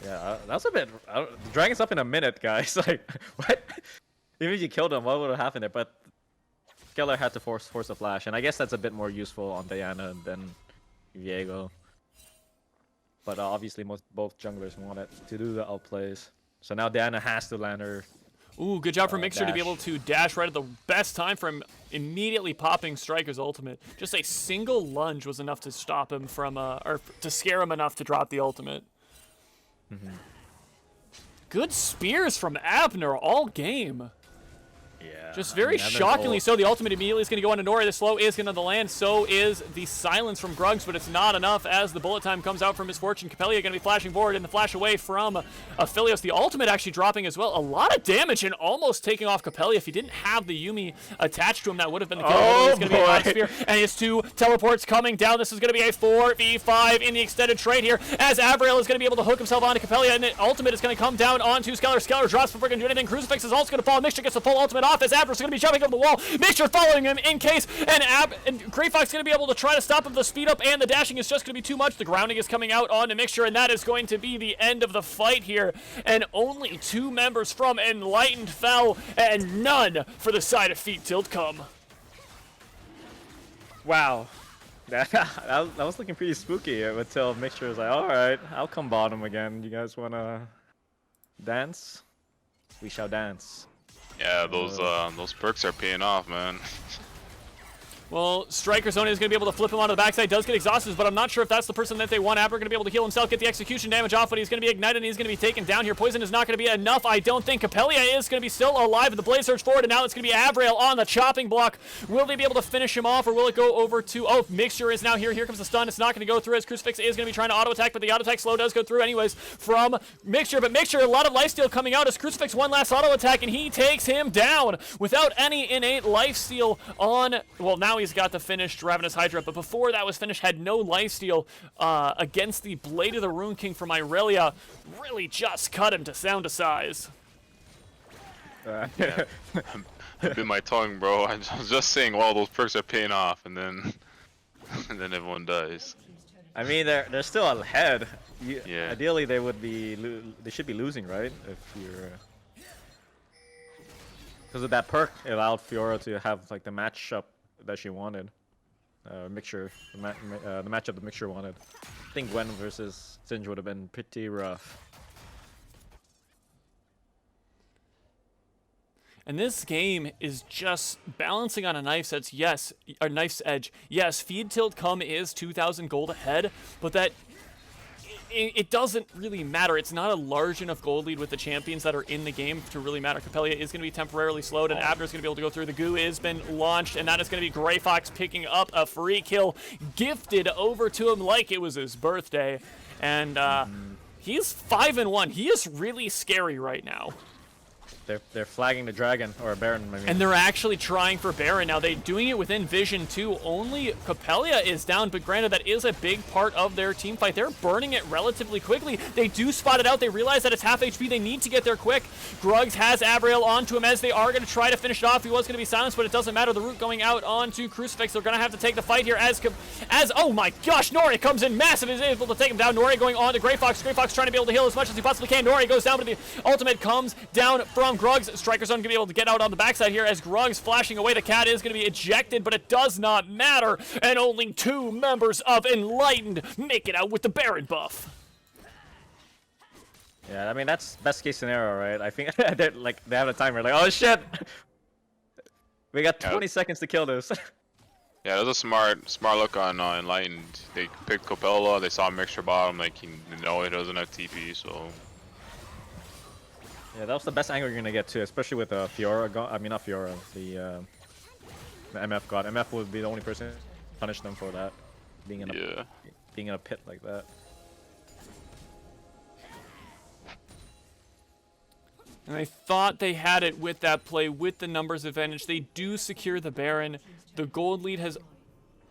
Yeah, that's a bit. The dragon's up in a minute, guys. Like, what? Even if you killed him, what would have happened there? But Skeller had to force a flash, and I guess that's a bit more useful on Diana than Viego. But obviously, both junglers wanted to do the outplays. So now Diana has to land her. Ooh, good job for Mixer to be able to dash right at the best time for him, immediately popping Striker's ultimate. Just a single lunge was enough to stop him from, or to scare him enough to drop the ultimate. Good spears from Abner all game. Yeah. Just very shockingly so. The ultimate immediately is going to go on to Nori. The slow is going to land. So is the silence from Grugs, but it's not enough as the bullet time comes out from Misfortune. Capella going to be flashing forward, and the flash away from Aphelios. The ultimate actually dropping as well. A lot of damage and almost taking off Capella. If he didn't have the Yumi attached to him, that would have been the kill. Oh, it's going to be a hot spear, and his 2 teleports coming down. This is going to be a 4v5 in the extended trade here, as Avrail is going to be able to hook himself onto Capella, and the ultimate is going to come down onto Skeller. Skeller drops before going to do anything. Crucifix is also going to fall. Mixture gets the full ultimate off as Avrail's going to be jumping over the wall. Mixture following him in case, and Grey Fox going to be able to try to stop him. The speed up and the dashing is just going to be too much. The grounding is coming out onto Mixture, and that is going to be the end of the fight here. And only 2 members from Enlightened fell, and none for the side of Feet Tilt come. Wow. That was looking pretty spooky until Mixture was like, all right, I'll come bottom again. You guys wanna dance? We shall dance. Yeah, those perks are paying off, man. Well, Striker Zone is going to be able to flip him onto the backside. Does get exhausted, but I'm not sure if that's the person that they want. Aber going to be able to heal himself, get the execution damage off, but he's going to be ignited and he's going to be taken down here. Poison is not going to be enough, I don't think. Capelia is going to be still alive with the Blade Surge forward, and now it's going to be Abrail on the chopping block. Will they be able to finish him off, or will it go over to... Oh, Mixture is now here. Here comes the stun. It's not going to go through as Crucifix is going to be trying to auto-attack, but the auto-attack slow does go through anyways from Mixture. But Mixture, a lot of lifesteal coming out as Crucifix one last auto-attack, and he takes him down without any innate lifesteal on... Well, now he's got the finished Ravenous Hydra, but before that was finished, had no lifesteal against the Blade of the Rune King from Irelia. Really just cut him to sound a size. Yeah. I bit my tongue, bro. I was just saying, wow, those perks are paying off, and then and then everyone dies. I mean, they're still ahead. Yeah. Ideally, they would be they should be losing, right? If you're because of that perk, it allowed Fiora to have like the matchup that she wanted. Mixture, the matchup the Mixture wanted. I think Gwen versus Singe would have been pretty rough. And this game is just balancing on a knife's edge. Yes, a knife's edge. Yes, feed tilt come is 2,000 gold ahead, but that it doesn't really matter. It's not a large enough gold lead with the champions that are in the game to really matter. Capelia is going to be temporarily slowed, and Abner's going to be able to go through. The goo has been launched, and that is going to be Grey Fox picking up a free kill, gifted over to him like it was his birthday. And he's 5-1. He is really scary right now. They're flagging the dragon or Baron. I mean. And they're actually trying for Baron now. They're doing it within vision too. Only Capelia is down, but granted that is a big part of their team fight. They're burning it relatively quickly. They do spot it out. They realize that it's half HP. They need to get there quick. Grugs has Abrail onto him as they are going to try to finish it off. He was going to be silenced, but it doesn't matter. The root going out onto Crucifix. They're going to have to take the fight here as oh my gosh, Nori comes in massive. Is able to take him down. Nori going on to Grey Fox. Grey Fox trying to be able to heal as much as he possibly can. Nori goes down, but the ultimate comes down from Grugs. Striker's going to be able to get out on the backside here as Grugs flashing away. The cat is going to be ejected, but it does not matter. And only 2 members of Enlightened make it out with the Baron buff. Yeah, I mean that's best case scenario, right? I think they have a timer. Like, oh shit, we got 20 seconds to kill this. Yeah, that was a smart look on Enlightened. They picked Copella, they saw Mixture bottom, like he doesn't have TP, so. Yeah, that was the best angle you're gonna get too, especially with Fiora. I mean, not Fiora, the MF god. MF would be the only person to punish them for that, being in a pit like that. And I thought they had it with that play, with the numbers advantage. They do secure the Baron. The gold lead has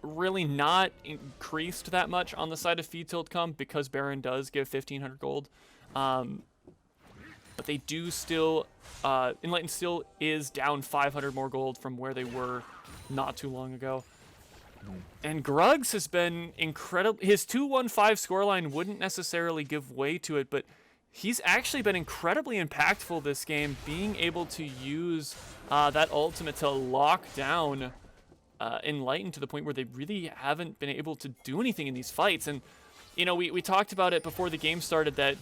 really not increased that much on the side of Feed Tilt Come because Baron does give 1,500 gold. But they do still, Enlightened still is down 500 more gold from where they were not too long ago. And Grugs has been incredible. His 2-1-5 scoreline wouldn't necessarily give way to it, but he's actually been incredibly impactful this game, being able to use that ultimate to lock down Enlightened to the point where they really haven't been able to do anything in these fights. And, you know, we talked about it before the game started that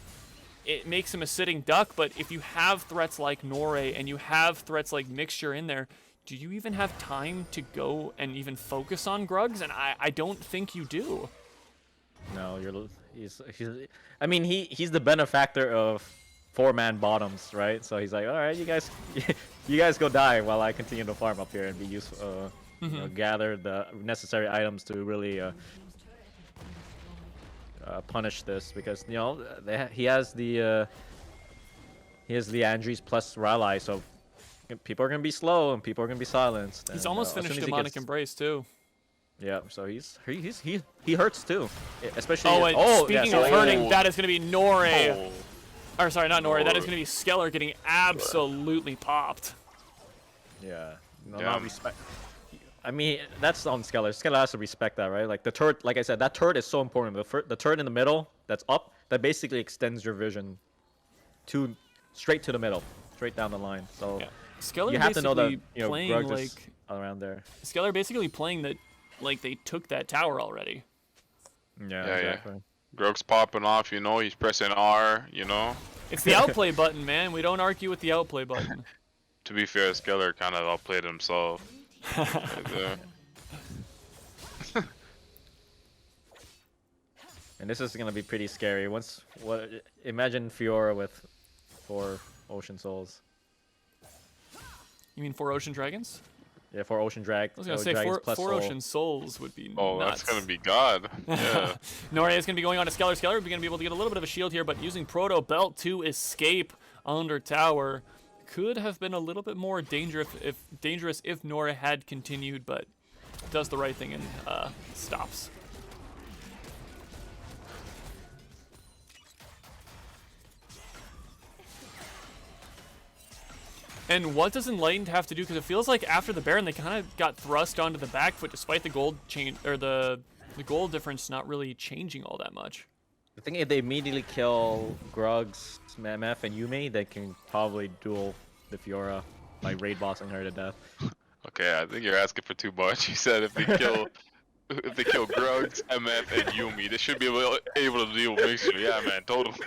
it makes him a sitting duck, but if you have threats like Nore and you have threats like Mixture in there, do you even have time to go and even focus on Grugs? And I don't think you do. No, I mean, he's the benefactor of 4-man bottoms, right? So he's like, all right, you guys go die while I continue to farm up here and be useful, you know, gather the necessary items to really punish this, because he has the Andres plus Raleigh, so people are gonna be slow and people are gonna be silenced. He's almost finished Demonic Embrace too. Yeah, so he hurts too, especially. Speaking of hurting, that is gonna be Nore. Or sorry, not Nore. That is gonna be Skeller getting absolutely popped. Yeah, not respect. I mean, that's on Skeller. Skeller has to respect that, right? Like the turret, like I said, that turret is so important. The turret in the middle that's up, that basically extends your vision straight to the middle, straight down the line. So Skeller you have to know that playing Grug like is around there. Skeller basically playing that like they took that tower already. Yeah, Yeah, exactly. Grog's popping off, you know, he's pressing R, you know. It's the outplay button, man. We don't argue with the outplay button. To be fair, Skeller kind of outplayed himself right there. And this is gonna be pretty scary. Imagine Fiora with 4 Ocean Souls. You mean 4 Ocean Dragons? Yeah, 4 Ocean Drag. I was gonna say Dragons 4 plus soul. Ocean Souls would be Oh, nuts. that's gonna be God. Yeah. Noria is gonna be going on to Skeller. Skeller is gonna be able to get a little bit of a shield here, but using Proto Belt to escape under tower could have been a little bit more dangerous if Nora had continued, but does the right thing and stops. And what does Enlightened have to do? Because it feels like after the Baron, they kind of got thrust onto the back foot, despite the gold chain or the gold difference not really changing all that much. I think if they immediately kill Gruggs, MF, and Yume, they can probably duel the Fiora by raid bossing her to death. Okay, I think you're asking for too much. You said if they kill Gruggs, MF, and Yumi, they should be able to deal with Mixture. Yeah, man, totally.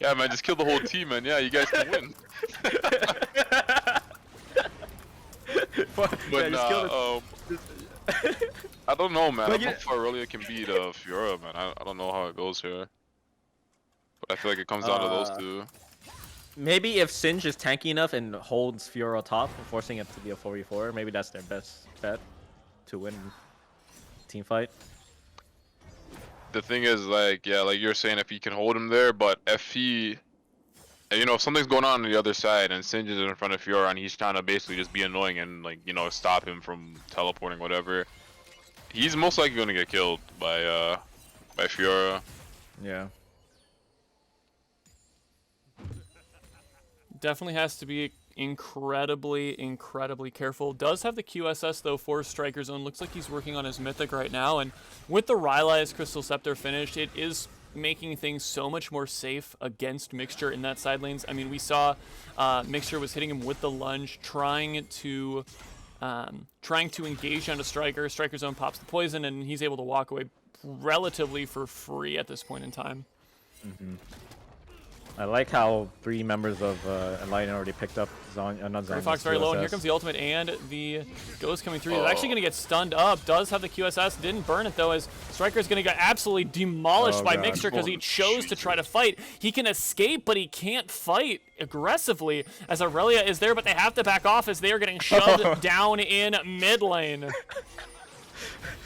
Yeah, man, just kill the whole team, man. Yeah, you guys can win. But I don't know, man. I hope Aurelia can beat Fiora, man. I don't know how it goes here. But I feel like it comes down to those two. Maybe if Singe is tanky enough and holds Fiora top, forcing it to be a 4v4, maybe that's their best bet to win team fight. The thing is, like, yeah, like you're saying, if he can hold him there, but if he, you know, if something's going on the other side and Singe is in front of Fiora and he's trying to basically just be annoying and, like, you know, stop him from teleporting, whatever, he's most likely going to get killed by Fiora. Yeah. Definitely has to be incredibly careful. Does have the QSS though for Striker Zone. Looks like he's working on his Mythic right now, and with the Rylai's Crystal Scepter finished, it is making things so much more safe against Mixture in that side lanes. I mean, we saw Mixture was hitting him with the lunge, trying to engage onto Striker. Striker Zone pops the poison, and he's able to walk away relatively for free at this point in time. Mm-hmm. I like how 3 members of Enlightened already picked up Fox very low, and here comes the ultimate and the Ghost coming through. He's actually going to get stunned up. Does have the QSS, didn't burn it though, as Striker's going to get absolutely demolished by Mixture because he chose to try to fight. He can escape, but he can't fight aggressively as Aurelia is there, but they have to back off as they are getting shoved down in mid lane.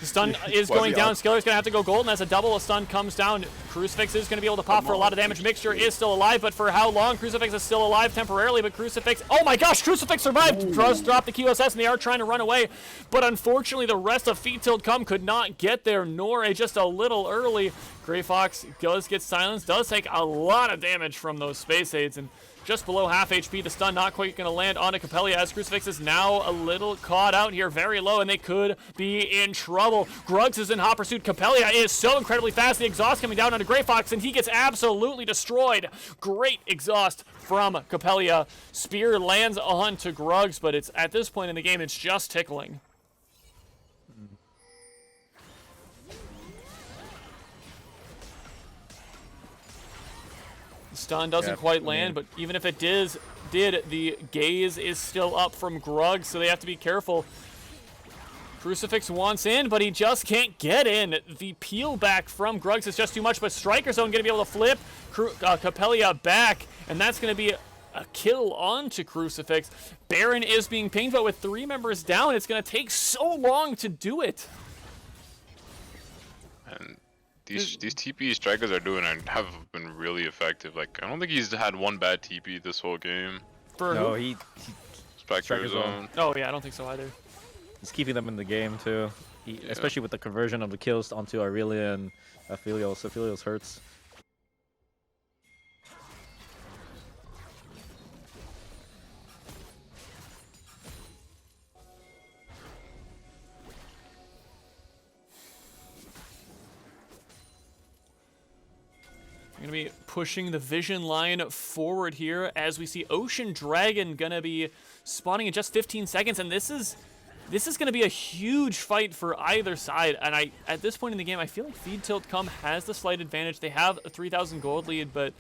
The stun is going down. Skiller's going to have to go golden as a double stun comes down. Crucifix is going to be able to pop for a lot of damage. Mixture is still alive, but for how long? Crucifix is still alive temporarily, but Crucifix... Oh my gosh, Crucifix survived! Does drop the QSS, and they are trying to run away. But unfortunately, the rest of Feet Tilt Come could not get there, nor just a little early. Grey Fox does get silenced, does take a lot of damage from those Space Aids, and just below half HP. The stun not quite going to land onto Capellia as Crucifix is now a little caught out here, very low, and they could be in trouble. Gruggs is in hot pursuit. Capellia is so incredibly fast. The exhaust coming down onto Grey Fox, and he gets absolutely destroyed. Great exhaust from Capellia. Spear lands onto Gruggs, but it's at this point in the game, it's just tickling. Stun doesn't quite land, but even if it did, the gaze is still up from Gruggs, so they have to be careful. Crucifix wants in, but he just can't get in. The peel back from Gruggs is just too much, but Striker Zone going to be able to flip Capellia back, and that's going to be a kill onto Crucifix. Baron is being pinged, but with 3 members down, it's going to take so long to do it. And these TP strikers are doing have been really effective. Like, I don't think he's had one bad TP this whole game. No, he Striker Zone. Oh yeah, I don't think so either. He's keeping them in the game too, especially with the conversion of the kills onto Aurelia and Aphelios. Aphelios hurts. Going to be pushing the vision line forward here as we see Ocean Dragon going to be spawning in just 15 seconds, and this is This is going to be a huge fight for either side, and at this point in the game, I feel like Feed Tilt Come has the slight advantage. They have a 3,000 gold lead, but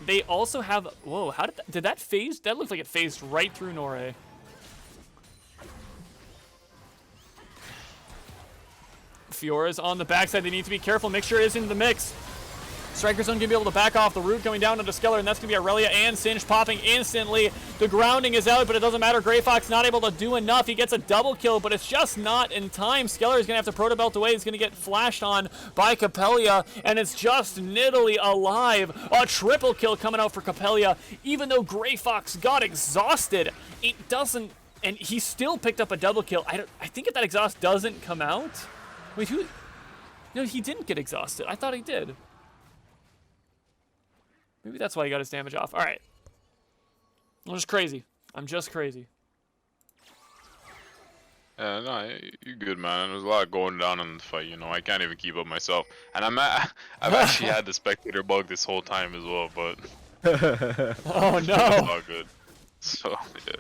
they also have... Whoa, how did that phase? That looked like it phased right through Norre. Fiora's on the backside. They need to be careful. Mixture is in the mix. Striker Zone going to be able to back off the root going down onto Skeller, and that's going to be Aurelia and Singe popping instantly. The grounding is out, but it doesn't matter. Grey Fox not able to do enough. He gets a double kill, but it's just not in time. Skeller is going to have to proto belt away. He's going to get flashed on by Capellia, and it's just Nidalee alive. A triple kill coming out for Capellia. Even though Grey Fox got exhausted, it doesn't, and he still picked up a double kill. I think if that exhaust doesn't come out... Wait, who? No, he didn't get exhausted. I thought he did. Maybe that's why he got his damage off. All right. I'm just crazy. I'm just crazy. Yeah, no, you're good, man. There's a lot going down in the fight, you know. I can't even keep up myself. And I've actually had the spectator bug this whole time as well, but... Oh, no. It's all good. So, yeah.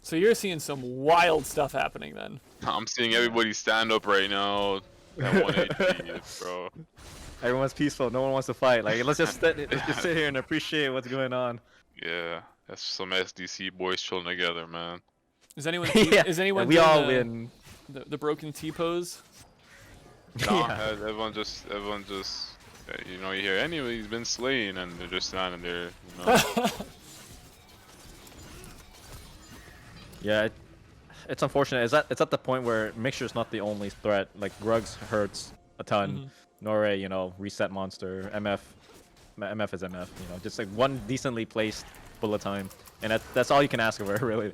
So you're seeing some wild stuff happening then. I'm seeing everybody stand up right now at 180, bro. Everyone's peaceful. No one wants to fight. Like, let's just sit here and appreciate what's going on. Yeah, that's some SDC boys chilling together, man. Is anyone? Yeah. Is anyone? We doing all win. The broken T pose. Nah, Yeah. everyone just, you know, you hear anyway he's been slain, and they're just standing there, you know. Yeah, it's unfortunate. It's at the point where Mixture's not the only threat. Like, Grugs hurts a ton. Norre, you know, reset monster. MF is MF. You know, just like one decently placed bullet time, and that's all you can ask of her, really.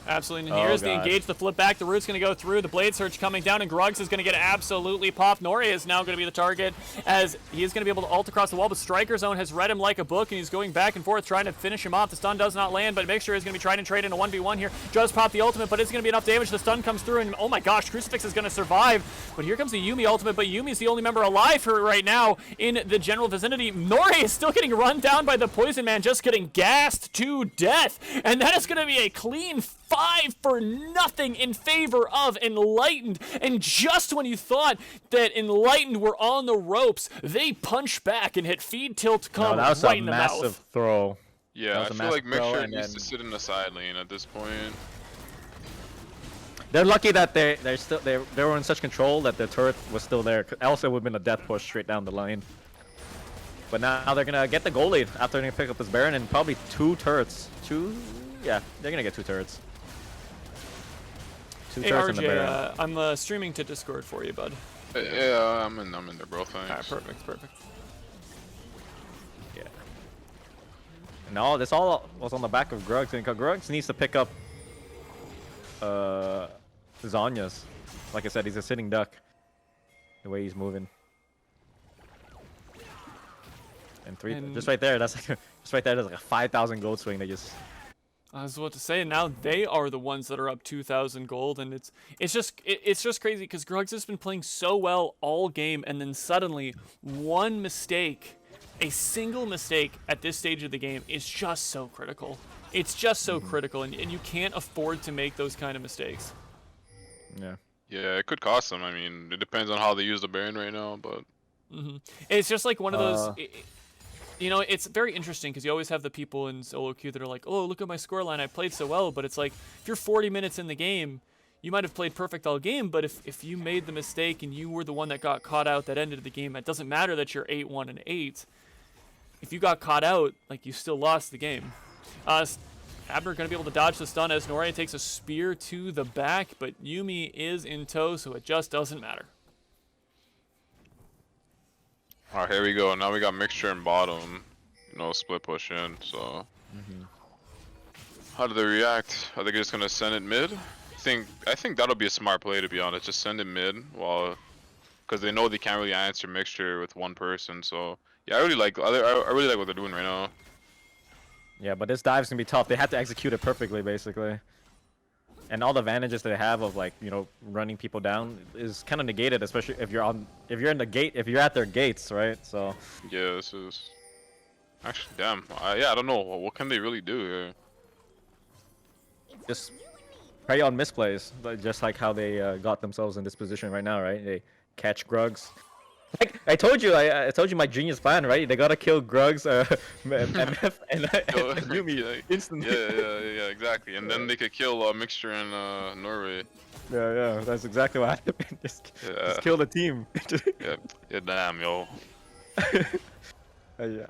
Absolutely, and here's the engage, the flip back, the root's going to go through, the blade surge coming down, and Grugs is going to get absolutely popped. Norre is now going to be the target, as he is going to be able to ult across the wall, but Striker Zone has read him like a book, and he's going back and forth trying to finish him off. The stun does not land, but Mixture is going to be trying to trade in a 1v1 here. Does pop the ultimate, but it's going to be enough damage. The stun comes through, and oh my gosh, Crucifix is going to survive, but here comes the Yuumi ultimate, but Yuumi is the only member alive for right now in the general vicinity. Norre is still getting run down by the Poison Man, just getting gassed to death, and that is going to be a clean 5-0 in favor of Enlightened. And just when you thought that Enlightened were on the ropes, they punch back and hit Feed Tilt Come that was right a in the massive mouth. throw. Yeah, I That was a feel like massive throw, Mixture and needs then- to sit in the side lane at this point. They're lucky that they were in such control that the turret was still there. Else it would have been a death push straight down the line. But now they're gonna get the goal lead after they pick up this Baron, and probably 2 turrets. Yeah, they're gonna get 2 turrets. 2 Hey turrets in the Baron. RJ, I'm streaming to Discord for you, bud. Yeah, I'm in there, bro. Thanks. Alright, perfect. Yeah. And all this all was on the back of Grugs, and Grugs needs to pick up Zanya's. Like I said, he's a sitting duck. The way he's moving. And just right there, that's like just right there, there's like a 5,000 gold swing that just. I was about to say, now they are the ones that are up 2,000 gold, and it's just crazy because Grugs has been playing so well all game, and then suddenly one mistake, a single mistake at this stage of the game is just so critical. It's just so critical, and you can't afford to make those kind of mistakes. Yeah. Yeah, it could cost them. I mean, it depends on how they use the Baron right now, but... It's just like one of those... You know, it's very interesting because you always have the people in solo queue that are like, oh, look at my scoreline, I played so well. But it's like, if you're 40 minutes in the game, you might have played perfect all game, but if you made the mistake and you were the one that got caught out that ended the game, it doesn't matter that you're 8-1 and 8. If you got caught out, like, you still lost the game. Abner going to be able to dodge the stun as Norre takes a spear to the back, but Yuumi is in tow, so it just doesn't matter. Alright, here we go. Now we got Mixture in bottom. You know, split push in, so... How do they react? Are they just gonna send it mid? I think that'll be a smart play, to be honest. Just send it mid, because they know they can't really answer Mixture with one person, so... Yeah, I really like what they're doing right now. Yeah, but this dive's gonna be tough. They have to execute it perfectly, basically. And all the advantages they have of, like, you know, running people down is kind of negated, especially if you're at their gates, right? So. Yeah, this is actually damn. Yeah, I don't know. What can they really do here? Just prey on misplays, just like how they got themselves in this position right now, right? They catch Grugs. Like I told you, I told you my genius plan, right? They gotta kill Grugs, MF, and Yumi Like, instantly. yeah, exactly. And then they could kill Mixture in Norway. Yeah, that's exactly what happened. Just Yeah, kill the team. yeah, damn, yo. Yeah.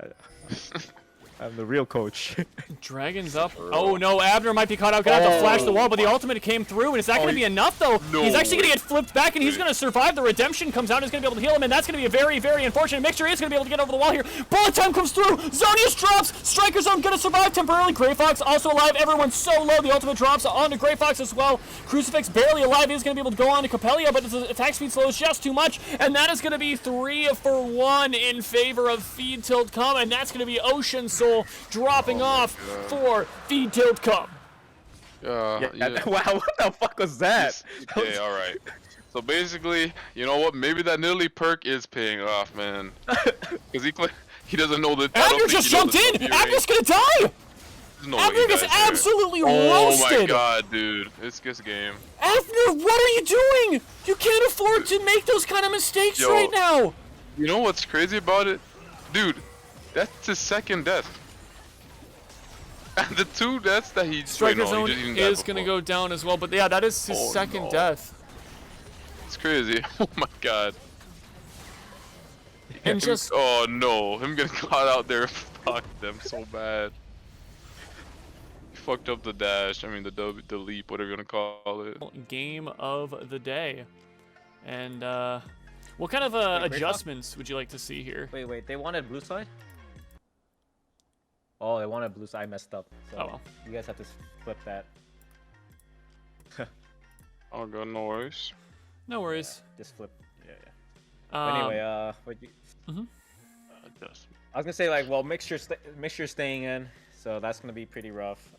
I'm the real coach. Dragon's up. Oh no, Abner might be caught out. Gonna have to flash the wall, but the ultimate came through, and is that gonna be enough though? No He's actually gonna way. get flipped back, and he's gonna survive. The redemption comes out, he's gonna be able to heal him, and that's gonna be a very, very unfortunate. Mixture is gonna be able to get over the wall here. Bullet time comes through. Zonius drops. Striker Zone gonna survive temporarily. Grey Fox also alive. Everyone's so low. The ultimate drops onto Grey Fox as well. Crucifix barely alive. Is gonna be able to go on to Capellia, but his attack speed slows just too much, and that is gonna be 3 for 1 in favor of Feed Tilt Come, and that's gonna be Ocean Soul dropping off for Feed Tilt Come. Yeah. Wow, what the fuck was that? Okay, alright. So basically, you know what? Maybe that Nidalee perk is paying off, man. Because he doesn't know the. Abner just jumped in! Abner's gonna die! No Abner gets absolutely roasted! Oh my god, dude. It's this game. Abner, what are you doing? You can't afford to make those kind of mistakes Yo. right now! You know what's crazy about it? Dude, that's his second death. And the 2 deaths that he... Striker wait, no, Zone he didn't die is gonna before. go down as well, but yeah, that is his Oh, second no. death. It's crazy. Oh my god. And just Oh no, him getting caught out there fucked them so bad. He fucked up the dash, I mean the leap, whatever you wanna call it. game of the day. And what kind of Wait, adjustments would you like to see here? Wait, they wanted blue side? Oh, they wanted blue side. I messed up. So Oh well. you guys have to flip that. Oh god, no worries. No worries. Just flip. Yeah. But anyway, what you... Adjustment. I was gonna say like, well, mixture's staying in, so that's gonna be pretty rough.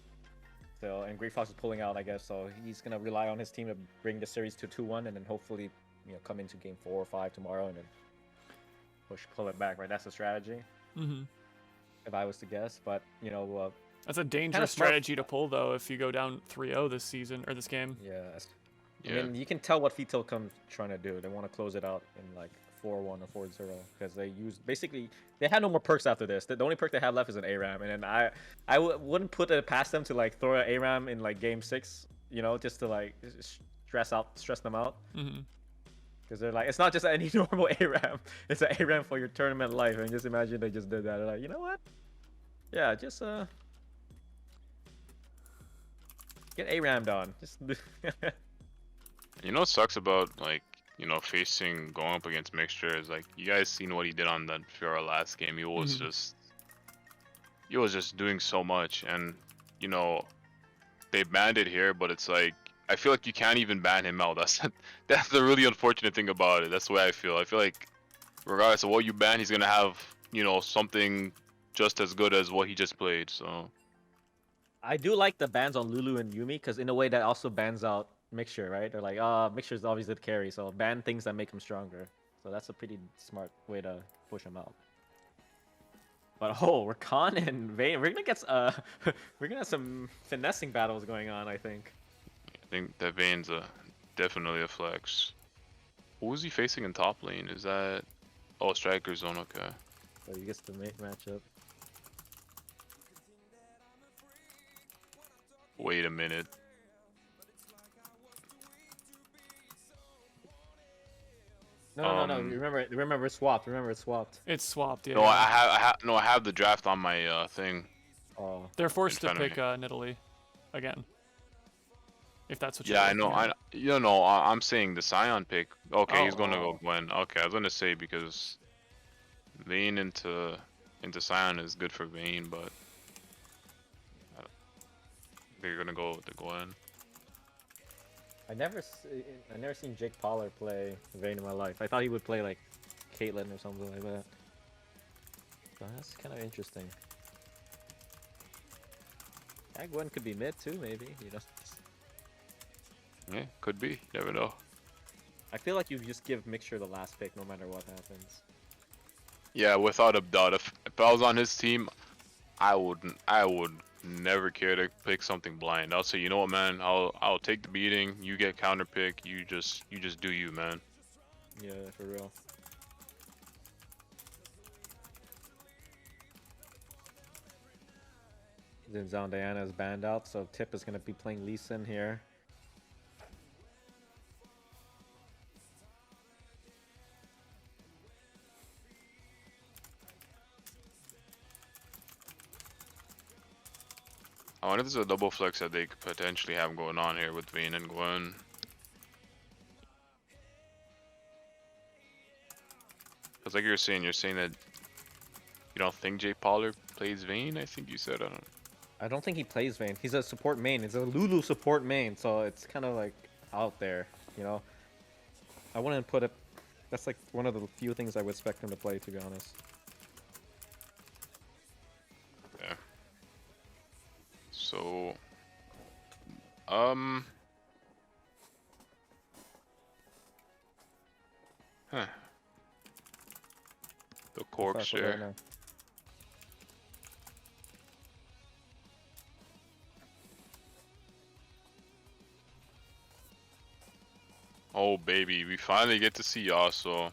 So and Grey Fox is pulling out, I guess. So he's gonna rely on his team to bring the series to 2-1, and then hopefully, come into game 4 or 5 tomorrow, and then pull it back. Right, that's the strategy. If I was to guess, but That's a dangerous strategy to pull though if you go down 3-0 this season or this game. yeah. Yeah. I mean, you can tell what Feet Tilt Come's trying to do. They want to close it out in like 4-1 or 4-0 because they had no more perks after this. The only perk they have left is an ARAM, and then I wouldn't put it past them to like throw an ARAM in like game 6, just to like stress them out. Because they're like, it's not just any normal ARAM. It's an ARAM for your tournament life. And just imagine they just did that. They're like, you know what? Yeah, just get ARAM'd on. Just You know what sucks about like, facing going up against Mixture is like you guys seen what he did on that Fiora last game. He was just doing so much, and they banned it here, but it's like I feel like you can't even ban him out. That's the really unfortunate thing about it. That's the way I feel. I feel like regardless of what you ban, he's gonna have something just as good as what he just played. So I do like the bans on Lulu and Yumi because in a way that also bans out Mixture, right? They're like, Mixture's obviously the carry, so ban things that make him stronger. So that's a pretty smart way to push him out. But Rakan and Vayne, we're gonna have some finessing battles going on, I think. I think that Vayne's definitely a flex. Who is he facing in top lane? Is that Striker Zone? Okay. So he gets the matchup. Wait a minute. No. Remember it's swapped. It's swapped, yeah. No, I have the draft on my thing. Oh. They're forced to in front pick of Nidalee again. If that's what Yeah, I you're know. I'm saying the Scion pick. Okay, he's gonna Oh. go Gwen. Okay, I was gonna say because Vayne into Scion is good for Vayne, but they're gonna go with the Gwen. I never seen Jake Pollard play Vayne in my life. I thought he would play like Caitlyn or something like that. So that's kind of interesting. Yeah, Gwen could be mid too, maybe. Yeah, could be. You never know. I feel like you just give Mixture the last pick no matter what happens. Yeah, without a doubt. If I was on his team, I would never care to pick something blind. I'll say, you know what, man, I'll take the beating. You get counter pick. You just do you, man. Yeah, for real. Then Zhang Diana is banned out, so Tip is gonna be playing Lee Sin here. I wonder if there's a double flex that they could potentially have going on here with Vayne and Gwen. Because like you're saying that you don't think Jay Pollard plays Vayne? I think you said, I don't think he plays Vayne. He's a support main. He's a Lulu support main, so it's kind of like out there, you know? I wouldn't put it... That's like one of the few things I would expect him to play, to be honest. Yeah. So... Huh. The cork share. Oh baby, we finally get to see Yasuo.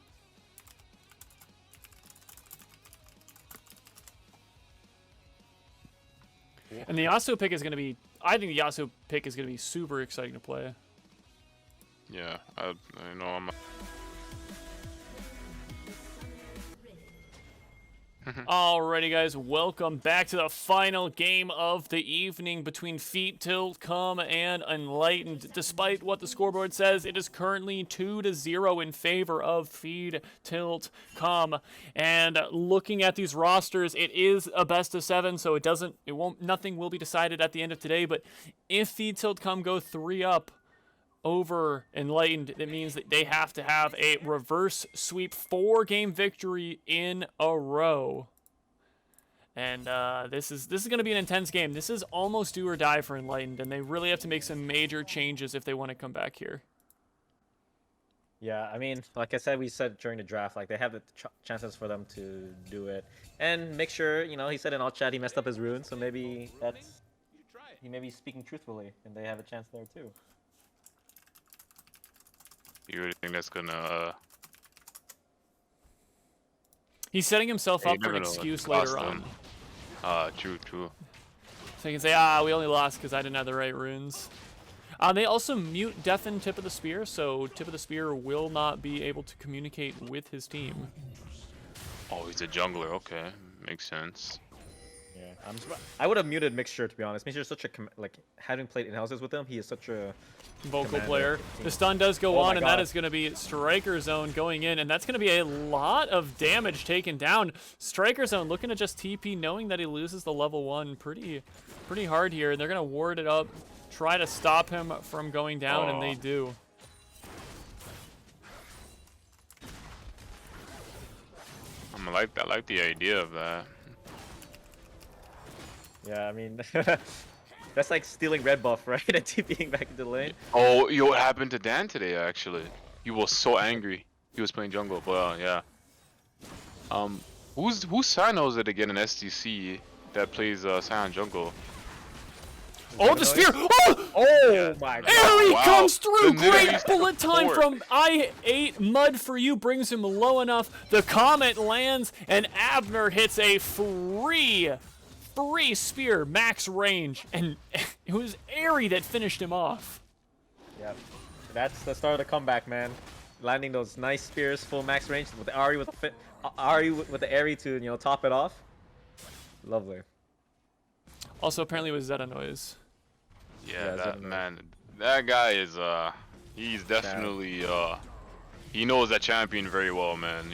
And the Yasuo pick is going to be... I think the Yasuo pick is going to be super exciting to play. Yeah, I know I'm... Alrighty guys, welcome back to the final game of the evening between Feet Tilt Com and Enlightened. Despite what the scoreboard says, it is currently 2-0 in favor of Feed Tilt Com. And looking at these rosters, it is a best of 7, so nothing will be decided at the end of today. But if Feed Tilt Com go 3-up over Enlightened, it means that they have to have a reverse sweep 4-game victory in a row. And this is going to be an intense game. This is almost do or die for Enlightened, and they really have to make some major changes if they want to come back here. Yeah, I mean, like I said, we said during the draft, like they have the chances for them to do it. And make sure, you know, he said in all chat he messed up his runes, so maybe he may be speaking truthfully, and they have a chance there too. You really think that's gonna... He's setting himself up for an excuse later on. True. So he can say, we only lost because I didn't have the right runes. They also mute deafen Tip of the Spear, so Tip of the Spear will not be able to communicate with his team. Oh, he's a jungler. Okay, makes sense. Yeah, I would have muted Mixture, to be honest. Mixture is such a having played in-houses with him, he is such a vocal player. The stun does go on, and that is going to be Striker Zone going in, and that's going to be a lot of damage taken down. Striker Zone looking to just TP, knowing that he loses the level 1 pretty hard here, and they're going to ward it up, try to stop him from going down, and they do. I like the idea of that. Yeah, I mean, that's like stealing red buff, right? And TPing back into the lane. Oh, yo, what happened to Dan today, actually? He was so angry. He was playing jungle, but yeah. Who's Sino it again in SDC that plays Sion jungle? Oh, the spear! Oh my god! Aerie comes through! Great bullet time from I8 Mud for you, brings him low enough. The Comet lands, and Abner hits a free spear, max range, and it was Aerie that finished him off. Yep, that's the start of the comeback, man. Landing those nice spears, full max range with the Ahri with the Aerie to, you know, top it off. Lovely. Also, apparently, it was Zeta Noise. Yeah, that guy is he's definitely he knows that champion very well, man.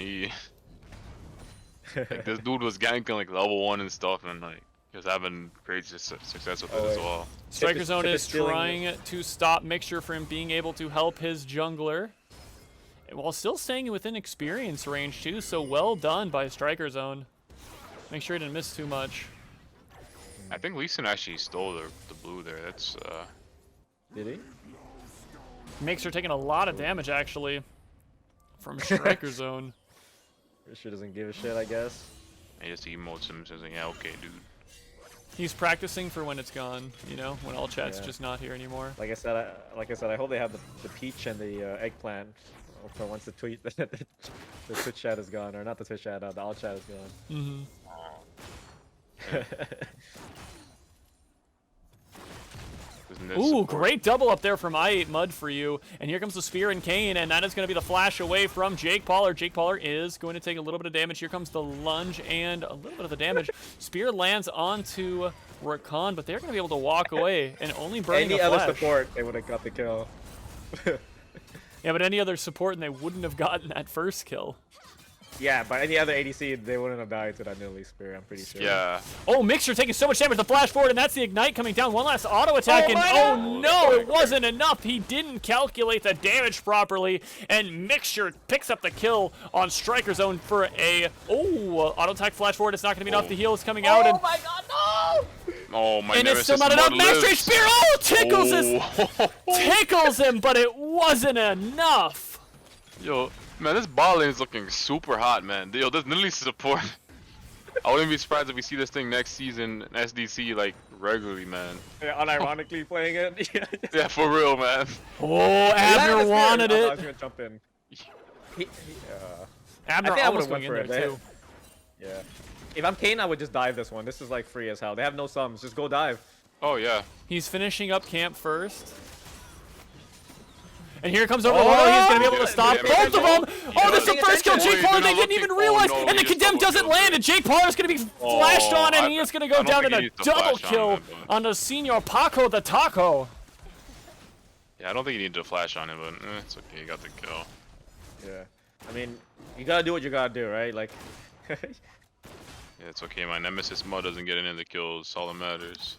Like, this dude was ganking like level 1 and stuff, and like just having great success with it as well. Striker Zone is trying to stop Mixture from being able to help his jungler, while still staying within experience range too. So well done by Striker Zone. Make sure he didn't miss too much. I think Lee Sin actually stole the blue there. That's Did he? Mixer taking a lot of damage actually from Striker Zone. Sure doesn't give a shit, I guess. He just emotes him, says, "Yeah, okay, dude." He's practicing for when it's gone, you know, when all chat's Yeah. just not here anymore. Like I said, I hope they have the peach and the eggplant for once the tweet the Twitch chat is gone, or not the Twitch chat, the all chat is gone. Ooh, great double up there from I8 Mud for you. And here comes the Spear and Kane, and that is going to be the flash away from Jake Pauler. Jake Pauler is going to take a little bit of damage. Here comes the lunge and a little bit of the damage. Spear lands onto Rakan, but they're going to be able to walk away and only burning Any a other flash. support, they would have got the kill. Yeah, but any other support and they wouldn't have gotten that first kill. Yeah, but any other ADC, they wouldn't have died to that Nidalee Spear, I'm pretty sure. Yeah. Oh, Mixture taking so much damage. The flash forward, and that's the Ignite coming down. One last auto attack, and oh no, it wasn't enough. He didn't calculate the damage properly, and Mixture picks up the kill on Striker Zone for a auto attack flash forward. It's not going to be enough. The heal is coming out, and my god, no! Oh my. and it's still not enough. Max Ray Spear, tickles him, but it wasn't enough. Yo, man, this bot lane is looking super hot, man. Yo, this literally support. I wouldn't be surprised if we see this thing next season in SDC like regularly, man. Yeah, unironically playing it. Yeah, for real, man. Oh, Abner wanted I was it. gonna jump in. Abner I think I almost would've going went in for there it. too. Yeah. If I'm Kane, I would just dive this one. This is like free as hell. They have no sums. Just go dive. Oh yeah. He's finishing up camp first. And here comes over the wall. He's going to be able to stop both of them. Oh, this is the first kill. Jake Pauler, they didn't even realize. And the Condemn doesn't land. And Jake Pauler is going to be flashed on. And he is going to go down in a double kill on the Senor Paco the Taco. Yeah, I don't think you need to flash on him, but it's okay. You got the kill. Yeah. I mean, you gotta do what you gotta do, right? Like. Yeah, it's okay. My Nemesis Mud doesn't get any of the kills. All that matters.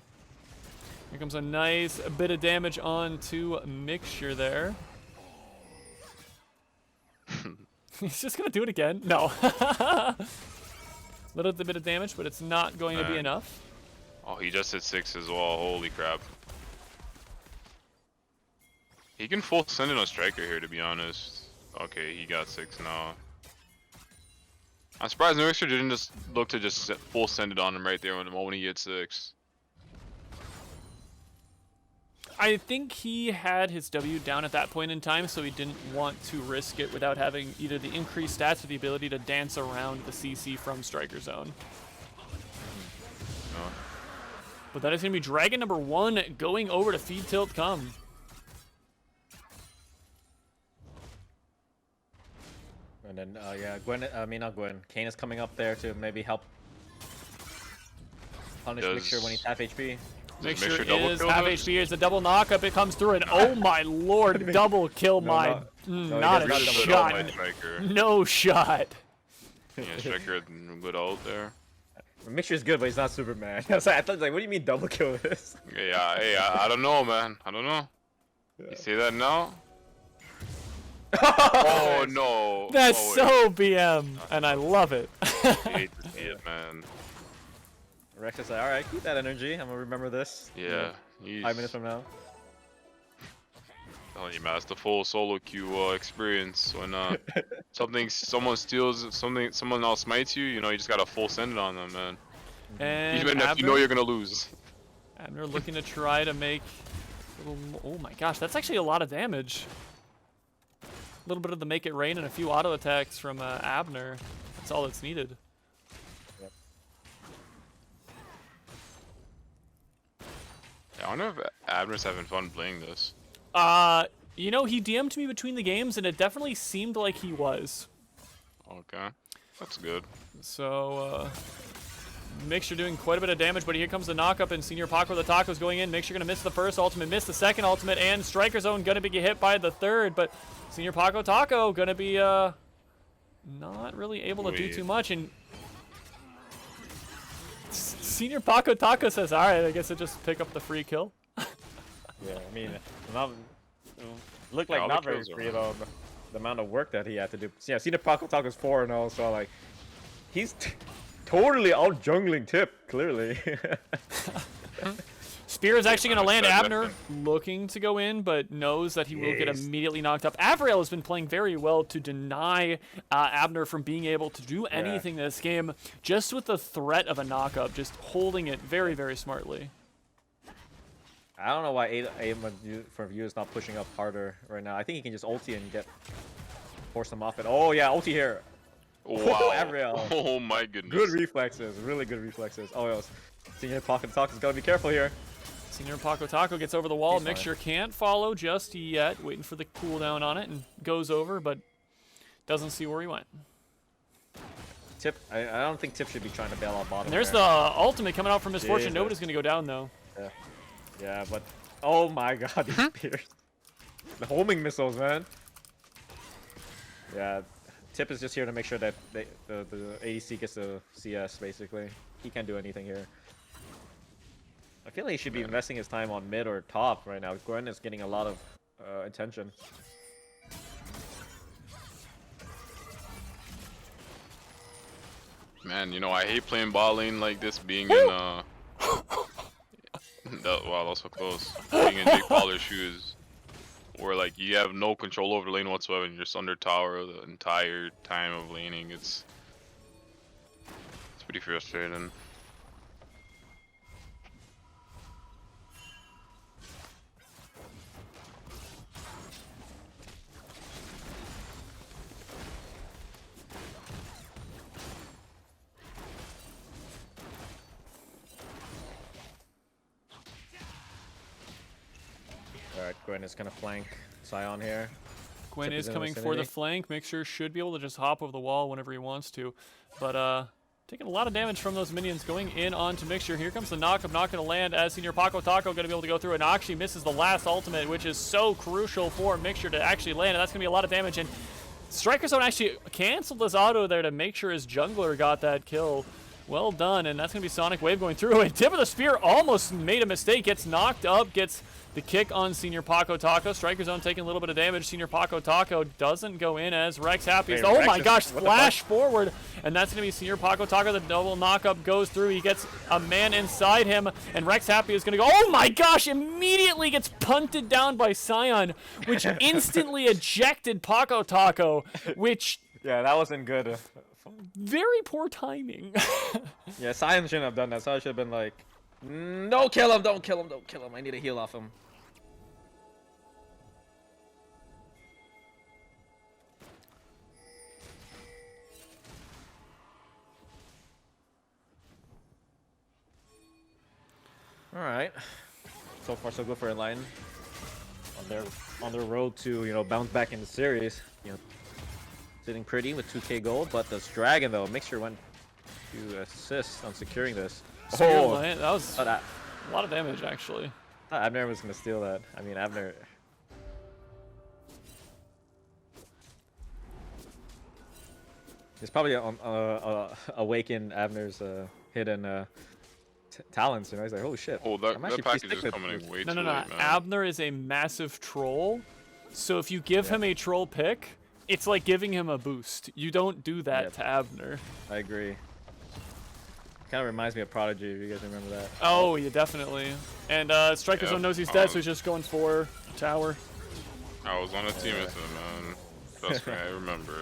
Here comes a nice bit of damage onto Mixture there. He's just gonna do it again. No. Little bit of damage, but it's not going to be enough. Oh, he just hit 6 as well. Holy crap. He can full send it on Striker here, to be honest. Okay, he got 6 now. I'm surprised Mixer didn't just look to just full send it on him right there when the moment he hit 6. I think he had his W down at that point in time, so he didn't want to risk it without having either the increased stats or the ability to dance around the CC from Striker Zone. No. But that is going to be Dragon number 1 going over to Feed Tilt Come. And then, yeah, not Gwen. Kane is coming up there to maybe help punish Mixture when he's half HP. Mixture is half HP. Here's the double knockup. It comes through, and oh my lord, double kill not a shot. No shot. Yeah, Striker good ult there. Mixture's good, but he's not Superman. I thought, like, what do you mean double kill this? Yeah, hey, I don't know, man. I don't know. Yeah. You see that now? Oh no! That's so BM, and I love it. I hate to see it, man. Rex is like, alright, keep that energy. I'm gonna remember this. Yeah. 5 minutes from now. Telling you, man, it's the full solo queue experience. When someone steals something, someone else smites you, you know, you just gotta full send it on them, man. And even if you know you're gonna lose. Abner looking to try to make a little. Oh my gosh, that's actually a lot of damage. A little bit of the make it rain and a few auto attacks from Abner. That's all that's needed. Yep. Yeah, I wonder if Abner's having fun playing this. You know, he DM'd me between the games, and it definitely seemed like he was. Okay, that's good. So, Mixture doing quite a bit of damage, but here comes the knockup, and Senior Paco the Taco's going in. Mixture gonna miss the first ultimate, miss the second ultimate, and Striker Zone gonna be hit by the third, but Senior Paco Taco gonna be, not really able to do too much, and Senior Paco Taco says, alright, I guess I'll just pick up the free kill. Yeah, I mean, looked like not very free though. The amount of work that he had to do. Yeah, Senior Paco Taco's 4-0, so like, he's totally out jungling Tip, clearly. Spear is actually going to land. That Abner looking to go in, but knows that he will get immediately knocked up. Avrael has been playing very well to deny Abner from being able to do anything this game, just with the threat of a knock-up, just holding it very, very smartly. I don't know why A from View is not pushing up harder right now. I think he can just ulti and force him off it. Oh yeah, ulti here. Wow. Avrael. Oh my goodness. Good reflexes, really good reflexes. Oh, yes. Senior Pocket Talk has got to be careful here. Senior Paco Taco gets over the wall. He's Mixture can't follow just yet, waiting for the cooldown on it, and goes over, but doesn't see where he went. Tip, I don't think Tip should be trying to bail out bottom. And there's there. the ultimate coming out from Misfortune. Jesus. Nobody's going to go down, though. Yeah, but oh my god, these spears. The homing missiles, man. Yeah, Tip is just here to make sure that the ADC gets the CS, basically. He can't do anything here. I feel like he should be investing his time on mid or top right now. Gwen is getting a lot of attention. Man, you know, I hate playing bot lane like this, being in wow, that was so close. Being in Jake Pollard's shoes, where like you have no control over the lane whatsoever, and you're just under tower the entire time of laning. It's pretty frustrating. Alright, Gwen is gonna flank Sion here. Gwen Tip is in coming for the vicinity. flank. Mixture should be able to just hop over the wall whenever he wants to. But taking a lot of damage from those minions going in onto Mixture. Here comes the knock-up, not going to land as Senior Paco Taco going to be able to go through. And actually misses the last ultimate, which is so crucial for Mixture to actually land. And that's going to be a lot of damage. And Striker Zone actually canceled his auto there to make sure his jungler got that kill. Well done, and that's going to be Sonic Wave going through. And Tip of the Spear almost made a mistake. Gets knocked up, gets the kick on Senior Paco Taco. Striker Zone taking a little bit of damage. Senior Paco Taco doesn't go in as Rex Happy. Hey, Oh Rex my is- gosh, what the flash forward. And that's going to be Senior Paco Taco. The double knockup goes through. He gets a man inside him, and Rex Happy is going to go. Oh my gosh, immediately gets punted down by Sion, which instantly ejected Paco Taco, which Yeah, that wasn't good. very poor timing. Yeah, Sion shouldn't have done that. Sion should have been like, no, kill him, don't kill him, don't kill him. I need a heal off him. Alright. So far so good for Enlightened. On their road to, you know, bounce back in the series. You know, sitting pretty with 2k gold, but this Dragon though, Mixture went to assist on securing this. Spear land. That was Oh, that, a lot of damage, actually. I thought Abner was gonna steal that. I mean, Abner. It's probably awakened Abner's hidden talents. You know, he's like, oh shit. Oh, I'm that actually package pretty is sick coming with in way No, too no, no. late, man. Abner is a massive troll. So if you give him a troll pick, it's like giving him a boost. You don't do that Yep. to Abner. I agree. Kind of reminds me of Prodigy. If you guys remember that. Oh, yeah, definitely. And Striker Zone knows he's dead, so he's just going for tower. I was on a team with him, man. Trust me, I remember.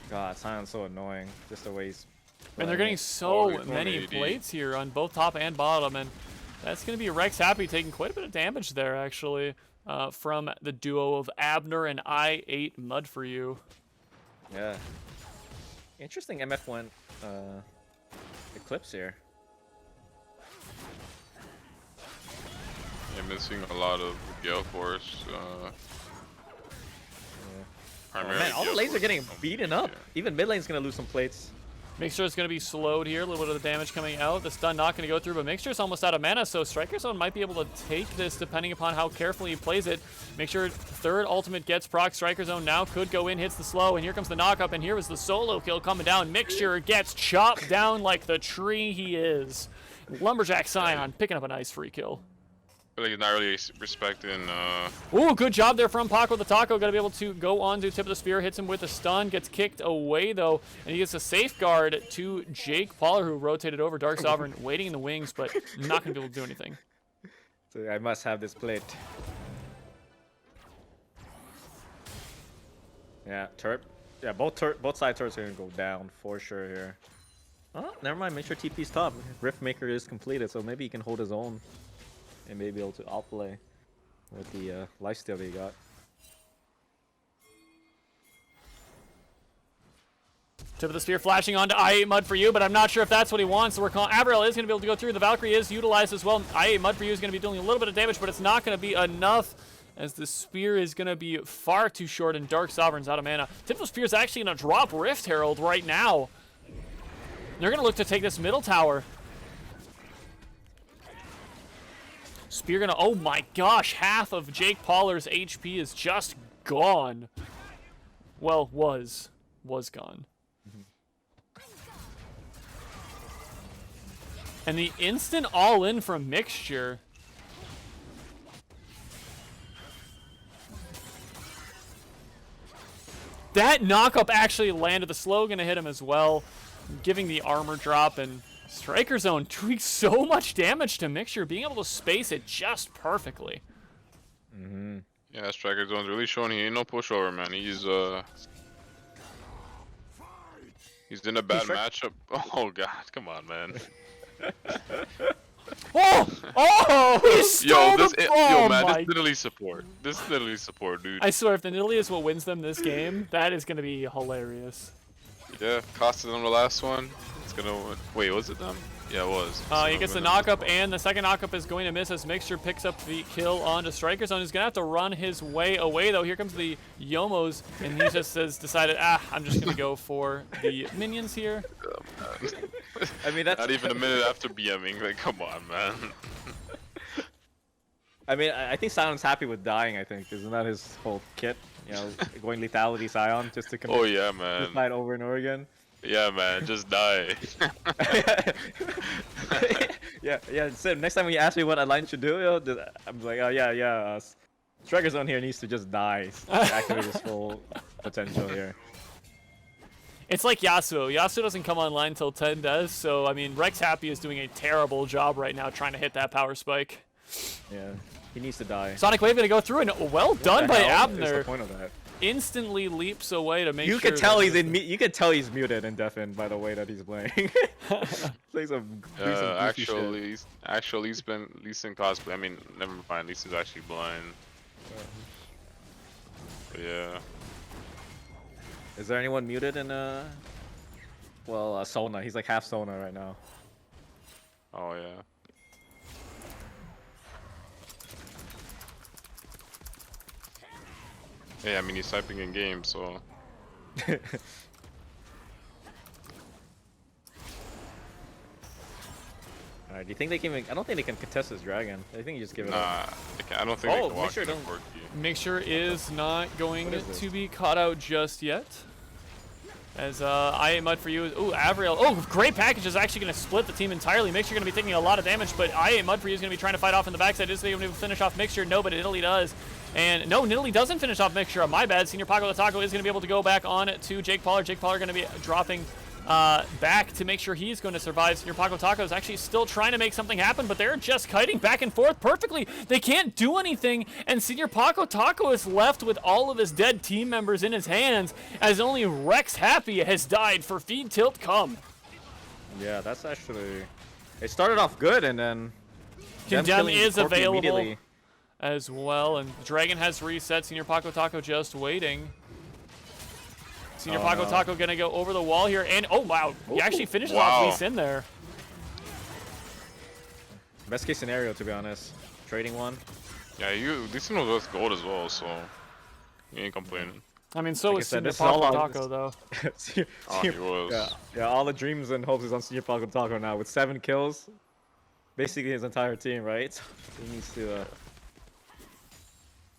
God, Sion's so annoying. Just the way he's. And they're playing getting it. so he's going many 80. plates here on both top and bottom, and that's going to be Rex Happy taking quite a bit of damage there, actually, from the duo of Abner and I8 Mud for You. Yeah. Interesting MF1 Eclipse here. I'm missing a lot of Gale Force. Primarily Man, all the Gale lanes are Force. getting beaten up. Yeah. Even mid lane's gonna lose some plates. Mixture is going to be slowed here. A little bit of the damage coming out. The stun not going to go through, but Mixture's almost out of mana, so Striker Zone might be able to take this depending upon how carefully he plays it. Mixture third ultimate gets proc. Striker Zone now could go in, hits the slow, and here comes the knockup, and here was the solo kill coming down. Mixture gets chopped down like the tree he is. Lumberjack Scion picking up a nice free kill. feel like he's not really respecting. Ooh, good job there from Paco the Taco. Gonna be able to go on to tip of the spear, hits him with a stun, gets kicked away though, and he gets a safeguard to Jake Pauler, who rotated over. Dark Sovereign waiting in the wings, but not gonna be able to do anything. So I must have this plate. Yeah, turret. Yeah, both side turrets are gonna go down for sure here. Oh, never mind. Make sure TP's top. Riftmaker is completed, so maybe he can hold his own and maybe able to outplay with the lifesteal that he got. Tip of the spear flashing onto I8 Mud for you, but I'm not sure if that's what he wants. So we're calling. Avril is going to be able to go through. The Valkyrie is utilized as well. I8 Mud for you is going to be doing a little bit of damage, but it's not going to be enough, as the spear is going to be far too short and Dark Sovereign's out of mana. Tip of the spear is actually going to drop Rift Herald right now. They're going to look to take this middle tower. Spear going to... Oh my gosh, half of Jake Pauler's HP is just gone. Well, was gone. And the instant all-in from Mixture. That knock-up actually landed. The slow gonna hit him as well, giving the armor drop, and Striker Zone tweaks so much damage to Mixture, being able to space it just perfectly. Yeah, Striker Zone's really showing he ain't no pushover, man. He's in a bad matchup. Oh god, come on, man. Oh! He stole the yo, bomb! man, this literally support. This is literally support, dude. I swear, if the Nidalee is what wins them this game, that is gonna be hilarious. Yeah, costed them the last one. It's gonna wait, was it them? Yeah, it was. He gets the knockup, and the second knockup is going to miss as Mixture picks up the kill onto Striker Zone. He's gonna have to run his way away though. Here comes the Yomos, and he just has decided, I'm just gonna go for the minions here. I mean, that's not even a minute after BMing. Like, come on, man. I mean, I think Sion's happy with dying. I think isn't that his whole kit? You know, going lethality Sion just to commit. Oh yeah, man. Fight over and over again. Yeah, man, just die. yeah. So next time when you ask me what a line should do, I'm like, oh yeah. Striker Zone here needs to just die, activate his full potential here. It's like Yasuo. Yasuo doesn't come online until 10 does, so I mean, Rex Happy is doing a terrible job right now trying to hit that power spike. Yeah, he needs to die. Sonic Wave gonna go through, and well done by Abner. The point of that? Instantly leaps away to make you sure. Could tell he's in. You can tell he's muted and deafened by the way that he's playing. Plays some actually, Lee Sin cosplay. I mean, never mind. Lee Sin's actually blind. But yeah. Is there anyone muted in well, Sona? He's like half Sona right now. Oh yeah. Yeah, I mean he's typing in game, so. Alright, do you think they can? I don't think they can contest this dragon. I think you just give it up. I don't think they can walk Mixture Mixture is not going to be caught out just yet. As I8 Mud for you. Ooh, Avriel. Oh, great package is actually going to split the team entirely. Mixture going to be taking a lot of damage, but I8 Mud for you is going to be trying to fight off in the backside. Is he able to finish off Mixture? No, but Italy does. And no, Nidalee doesn't finish off Mixture. My bad. Senior Paco the Taco is going to be able to go back on to Jake Pauler. Jake Pauler going to be dropping back to make sure he's going to survive. Senior Paco Taco is actually still trying to make something happen, but they're just kiting back and forth perfectly. They can't do anything, and Senior Paco Taco is left with all of his dead team members in his hands, as only Rex Happy has died for Feed Tilt Come. Yeah, that's actually... It started off good, and then... Condemn is available as well, and Dragon has reset. Senior Paco Taco just waiting. Senior Paco Taco gonna go over the wall here, and oh wow, he actually finishes off Lee Sin there. Best case scenario, to be honest. Trading one. Yeah, Lee Sin was worth gold as well, so you ain't complaining. I mean, so is Senior Paco Taco though. He was. Yeah, all the dreams and hopes is on Senior Paco Taco now with 7 kills. Basically his entire team, right? He needs to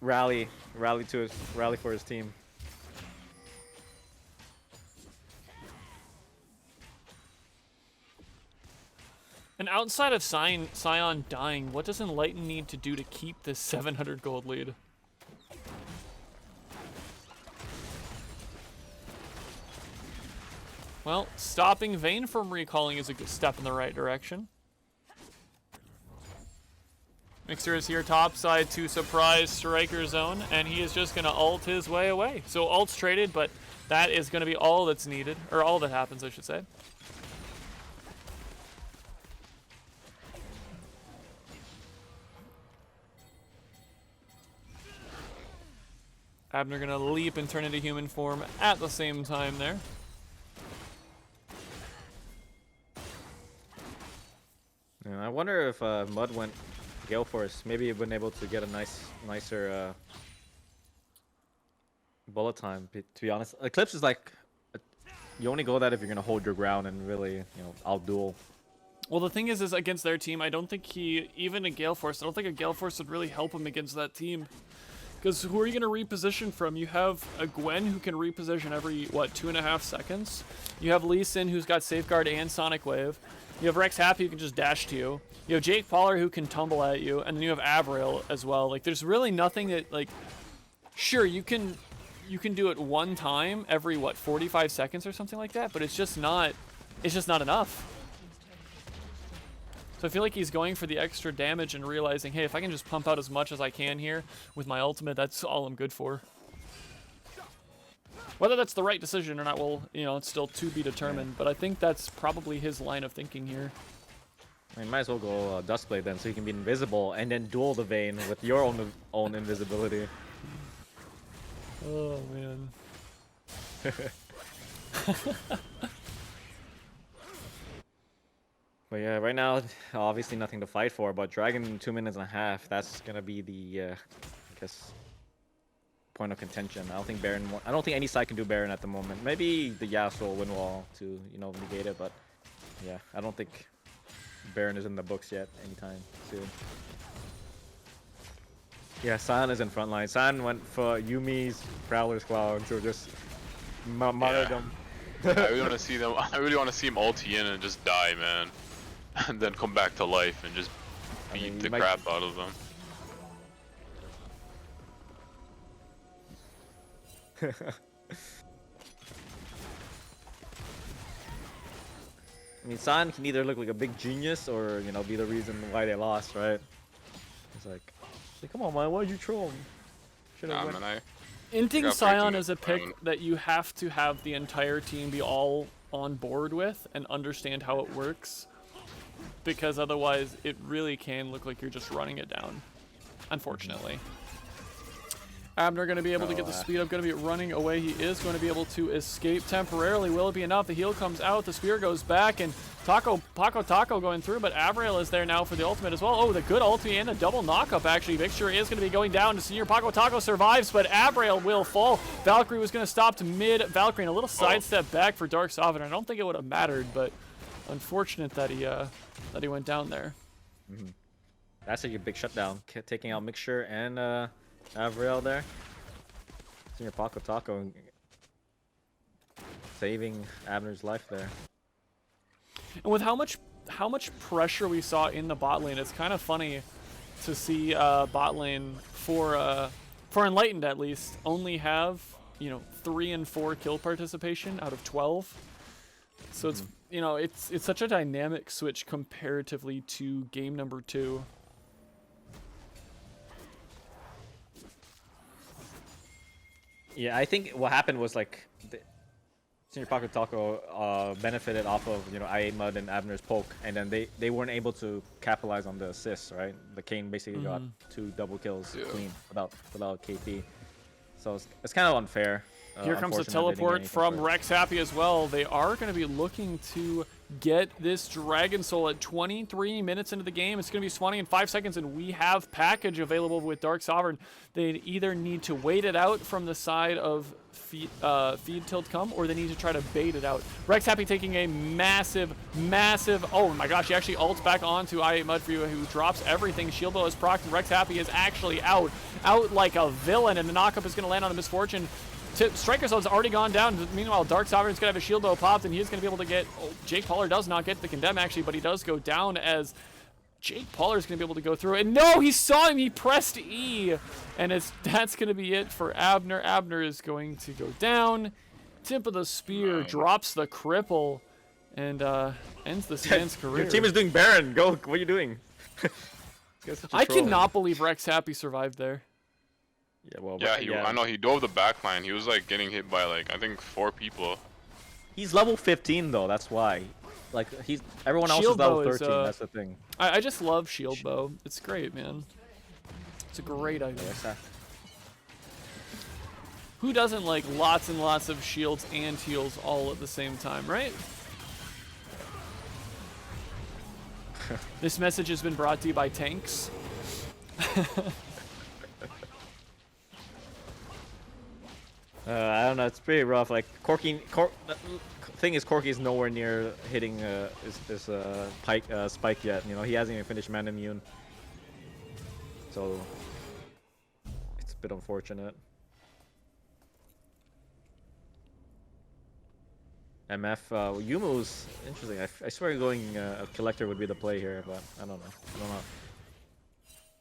rally for his team. And outside of Scion dying, what does Enlighten need to do to keep this 700 gold lead? Well, stopping Vayne from recalling is a good step in the right direction. Mixer is here topside to surprise Striker Zone, and he is just going to ult his way away. So ult's traded, but that is going to be all that's needed, or all that happens, I should say. Abner going to leap and turn into human form at the same time there. Yeah, I wonder if Mud went Gale Force. Maybe he'd been able to get a nicer bullet time. To be honest, Eclipse is like you only go that if you're gonna hold your ground and really, outduel. Well, the thing is against their team, I don't think even a Gale Force, I don't think a Gale Force would really help him against that team. Because who are you going to reposition from? You have a Gwen who can reposition every, 2.5 seconds? You have Lee Sin who's got Safeguard and Sonic Wave. You have Rex Happy who can just dash to you. You have Jake Pollard who can tumble at you. And then you have Avril as well. Like, there's really nothing that, sure, you can do it one time every, 45 seconds or something like that, but it's just not enough. So I feel like he's going for the extra damage and realizing, hey, if I can just pump out as much as I can here with my ultimate, that's all I'm good for. Whether that's the right decision or not, well, it's still to be determined, but I think that's probably his line of thinking here. I mean, might as well go Duskblade then, so you can be invisible and then duel the Vayne with your own invisibility. Oh, man. But yeah, right now, obviously nothing to fight for, but Dragon in 2.5 minutes, that's gonna be the, I guess, point of contention. I don't think Baron, I don't think any side can do Baron at the moment. Maybe the Yasuo win wall to, negate it, but yeah, I don't think Baron is in the books yet anytime soon. Yeah, San is in front line. San went for Yumi's Prowler's Cloud to just martyrdom. I really want to see them. I really want to see him ulti in and just die, man, and then come back to life and just beat the crap out of them. I mean, San can either look like a big genius or, be the reason why they lost, right? It's like come on, man, why'd you troll him? Inting Scion is a pick that you have to have the entire team be all on board with and understand how it works, because otherwise it really can look like you're just running it down, unfortunately. Abner going to be able to get the speed up, going to be running away. He is going to be able to escape temporarily. Will it be enough? The heal comes out, the spear goes back, and Paco going through, but Avril is there now for the ultimate as well. Oh, the good ulti and a double knockup, actually. Mixture is going to be going down. Senior Paco survives, but Avril will fall. Valkyrie was going to stop to mid. Valkyrie and a little sidestep back for Dark Sovereign. I don't think it would have mattered, but unfortunate that he went down there. Mm-hmm. That's a big shutdown, taking out Mixture and Avril there. Senior Paco saving Abner's life there. And with how much pressure we saw in the bot lane, it's kind of funny to see bot lane for Enlightened at least only have 3 and 4 kill participation out of 12. So it's such a dynamic switch comparatively to game number 2. Yeah, I think what happened was Senior Paco benefited off of I8 Mud and Abner's poke, and then they weren't able to capitalize on the assists, right? The Kayn basically got 2 double kills clean without KP, so it's kind of unfair. Here comes the teleport from Rex Happy as well. They are going to be looking to get this Dragon Soul at 23 minutes into the game. It's going to be spawning in 5 seconds, and we have package available with Dark Sovereign. They either need to wait it out from the side of feed tilt come, or they need to try to bait it out. Rex Happy taking a massive, oh my gosh, he actually ults back onto I8 Mud for you, who drops everything. Shield Bow is procced, and Rex Happy is actually out like a villain, and the knockup is going to land on a Misfortune. Striker Zone's already gone down. Meanwhile, Dark Sovereign's going to have a shield though popped, and he's going to be able to get... Oh, Jake Pauler does not get the condemn, actually, but he does go down as Jake Pauler's going to be able to go through. And no, he saw him. He pressed E. And that's going to be it for Abner. Abner is going to go down. Tip of the spear drops the cripple and ends the Stan's career. Your team is doing Baron. Go. What are you doing? I cannot believe Rex Happy survived there. Yeah, well, I know he dove the backline. He was like getting hit by like I think 4 people. He's level 15 though. That's why. Like everyone else is level 13. That's the thing. I just love shield bow. It's great, man. It's a great idea. Who doesn't like lots and lots of shields and heals all at the same time, right? This message has been brought to you by tanks. I don't know. It's pretty rough. Like the thing is, Corki is nowhere near hitting his spike yet. You know, he hasn't even finished Man Immune. So it's a bit unfortunate. MF Yumu's interesting. I swear going a collector would be the play here, but I don't know.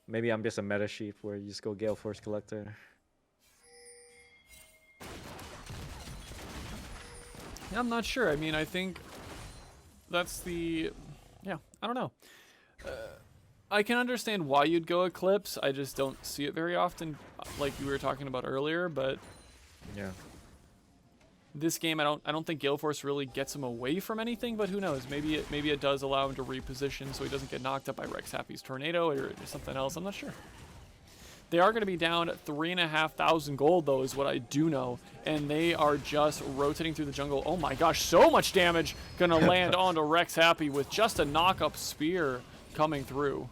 Maybe I'm just a meta sheep where you just go Gale Force collector. Yeah, I'm not sure. I mean, I think that's the... Yeah, I don't know. I can understand why you'd go Eclipse. I just don't see it very often, like you were talking about earlier, but... Yeah. This game, I don't think Gale Force really gets him away from anything, but who knows? Maybe it does allow him to reposition so he doesn't get knocked up by Rex Happy's Tornado or something else. I'm not sure. They are going to be down 3,500 gold, though, is what I do know. And they are just rotating through the jungle. Oh my gosh, so much damage going to land onto Rex Happy with just a knock-up spear coming through.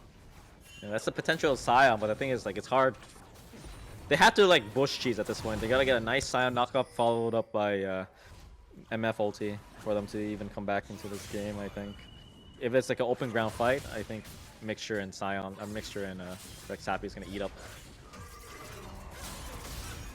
Yeah, that's the potential of Scion, but the thing is, like, it's hard. They have to, like, bush cheese at this point. They got to get a nice Scion knock-up followed up by MF ulti for them to even come back into this game, I think. If it's, like, an open ground fight, I think Mixture and Scion, Mixture and Rex Happy is going to eat up.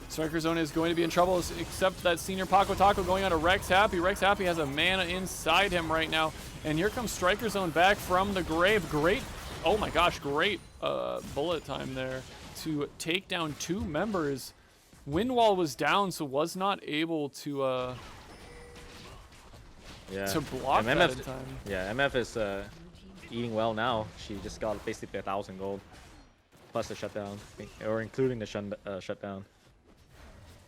Striker Zone is going to be in trouble, except that Senior Paco Taco going on to Rex Happy. Rex Happy has a mana inside him right now. And here comes Striker Zone back from the grave. Great, oh my gosh, great bullet time there to take down 2 members. Windwall was down, so was not able to block and that in time. Yeah, MF is eating well now. She just got basically 1,000 gold. Plus the shutdown, or including the shutdown.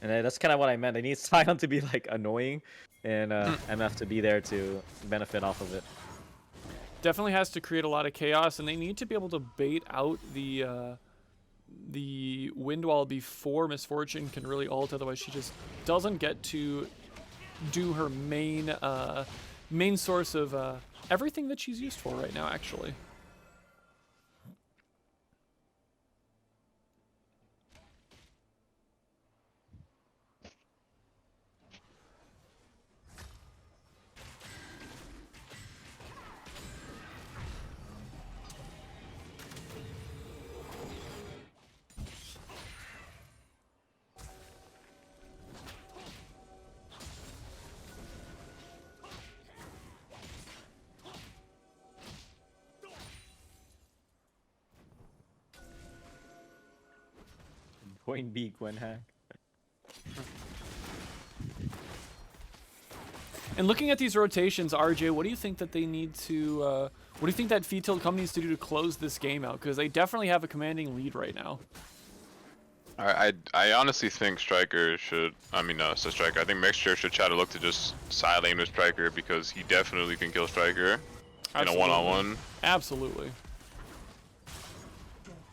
And that's kind of what I meant. They need Scion to be like annoying, and MF to be there to benefit off of it. Definitely has to create a lot of chaos, and they need to be able to bait out the Windwall before Misfortune can really ult. Otherwise, she just doesn't get to do her main source of everything that she's used for right now, actually. Point B, Gwen hack. And looking at these rotations, RJ, what do you think that they need to? What do you think that Feed Tilt Com needs to do to close this game out? Because they definitely have a commanding lead right now. I honestly think Striker should. I mean, so Striker. I think Mixture should try to look to just side lane with Striker because he definitely can kill Striker in a one-on-one. Absolutely.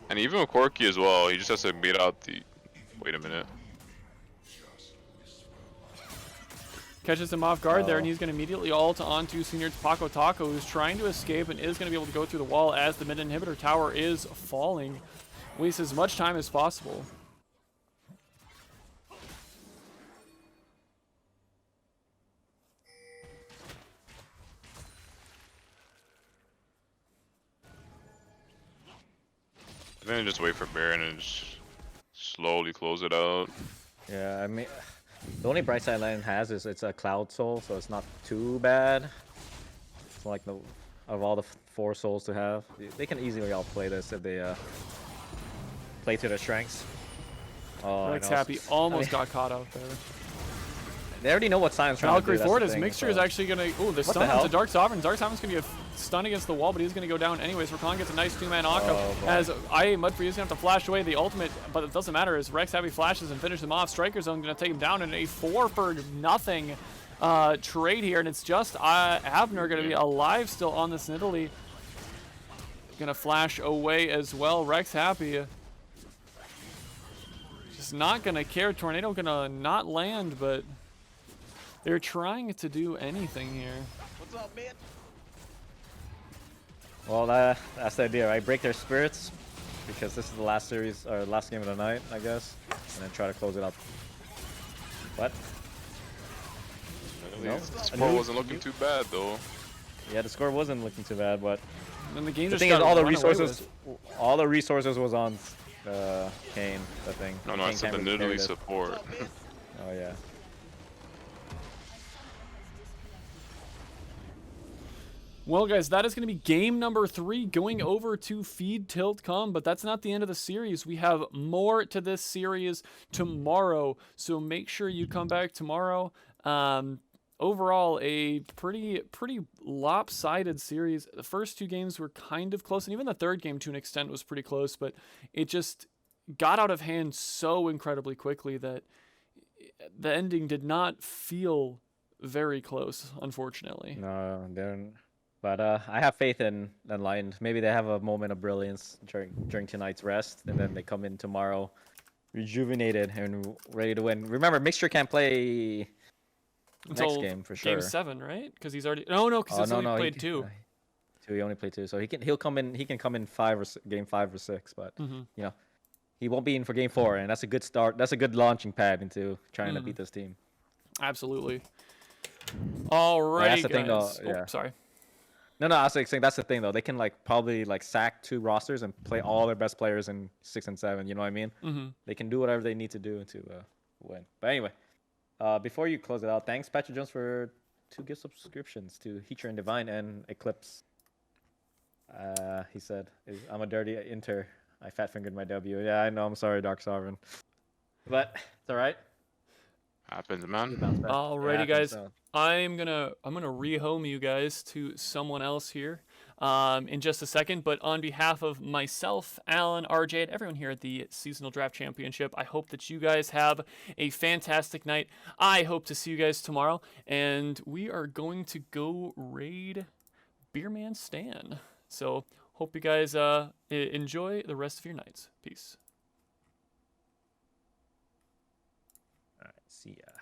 And even with Corki as well, he just has to beat out the... Wait a minute. Catches him off guard there, and he's going to immediately ult onto Senior Paco Taco, who's trying to escape and is going to be able to go through the wall as the mid inhibitor tower is falling. Waste as much time as possible. Then just wait for Baron and just slowly close it out. Yeah, I mean, The only bright side Lion has is it's a Cloud Soul, so it's not too bad. It's like the of all the 4 souls to have, they can easily outplay this if they play to their strengths. Oh, Rex I know. Happy almost got caught out there. They already know what Sion's trying Valkyrie to do. forward, That's his the thing, mixture so- is actually going to... Oh, the What the stun hell? onto Dark Sovereign. Dark Sovereign's going to get stunned against the wall, but he's going to go down anyways. Rakan gets a nice 2-man knockup. Oh, boy. As IA Mudfree is going to have to flash away the ultimate, but it doesn't matter as Rex Happy flashes and finishes him off. Striker Zone going to take him down in a 4-for-0 trade here, and it's just Avner going to be alive still on this Nidalee. Going to flash away as well. Rex Happy just not going to care. Tornado going to not land, but they're trying to do anything here. What's up, man? Well, that's the idea, right? Break their spirits, because this is the last series or last game of the night, I guess, and then try to close it up. What? No? The score wasn't looking too bad though. Yeah, the score wasn't looking too bad, but Then the game the just thing is, got all the run away resources, with. all the resources was on Kane. The thing. No, Kane it's the can't really carry Nidalee it. support. Oh yeah. Well, guys, that is going to be game number 3 going over to Feed Tilt.com, but that's not the end of the series. We have more to this series tomorrow, so make sure you come back tomorrow. Overall, a pretty lopsided series. The first 2 games were kind of close, and even the third game to an extent was pretty close, but it just got out of hand so incredibly quickly that the ending did not feel very close, unfortunately. No, they're. But I have faith in Enlightened. Maybe they have a moment of brilliance during tonight's rest, and then they come in tomorrow rejuvenated and ready to win. Remember, Mixture can't play next game for sure. Game 7, right? Because he's already because he's only played 2. He only played 2, so he'll come in. He can come in game 5 or 6, but you know, he won't be in for game 4, and that's a good start. That's a good launching pad into trying to beat this team. Absolutely. Alrighty, That's the thing, though, guys. yeah. Oh, sorry. No, I was saying that's the thing though. They can probably sack 2 rosters and play all their best players in 6 and 7. You know what I mean? They can do whatever they need to do to win. But anyway, before you close it out, thanks Patrick Jones for 2 gift subscriptions to Heater and Divine and Eclipse. He said, "I'm a dirty inter. I fat fingered my W." Yeah, I know. I'm sorry, Dark Sovereign. But it's all right. Happens, man. Alrighty, guys. I'm gonna rehome you guys to someone else here in just a second. But on behalf of myself, Alan, RJ, and everyone here at the Seasonal Draft Championship, I hope that you guys have a fantastic night. I hope to see you guys tomorrow, and we are going to go raid Beerman Stan. So hope you guys enjoy the rest of your nights. Peace. All right, see ya.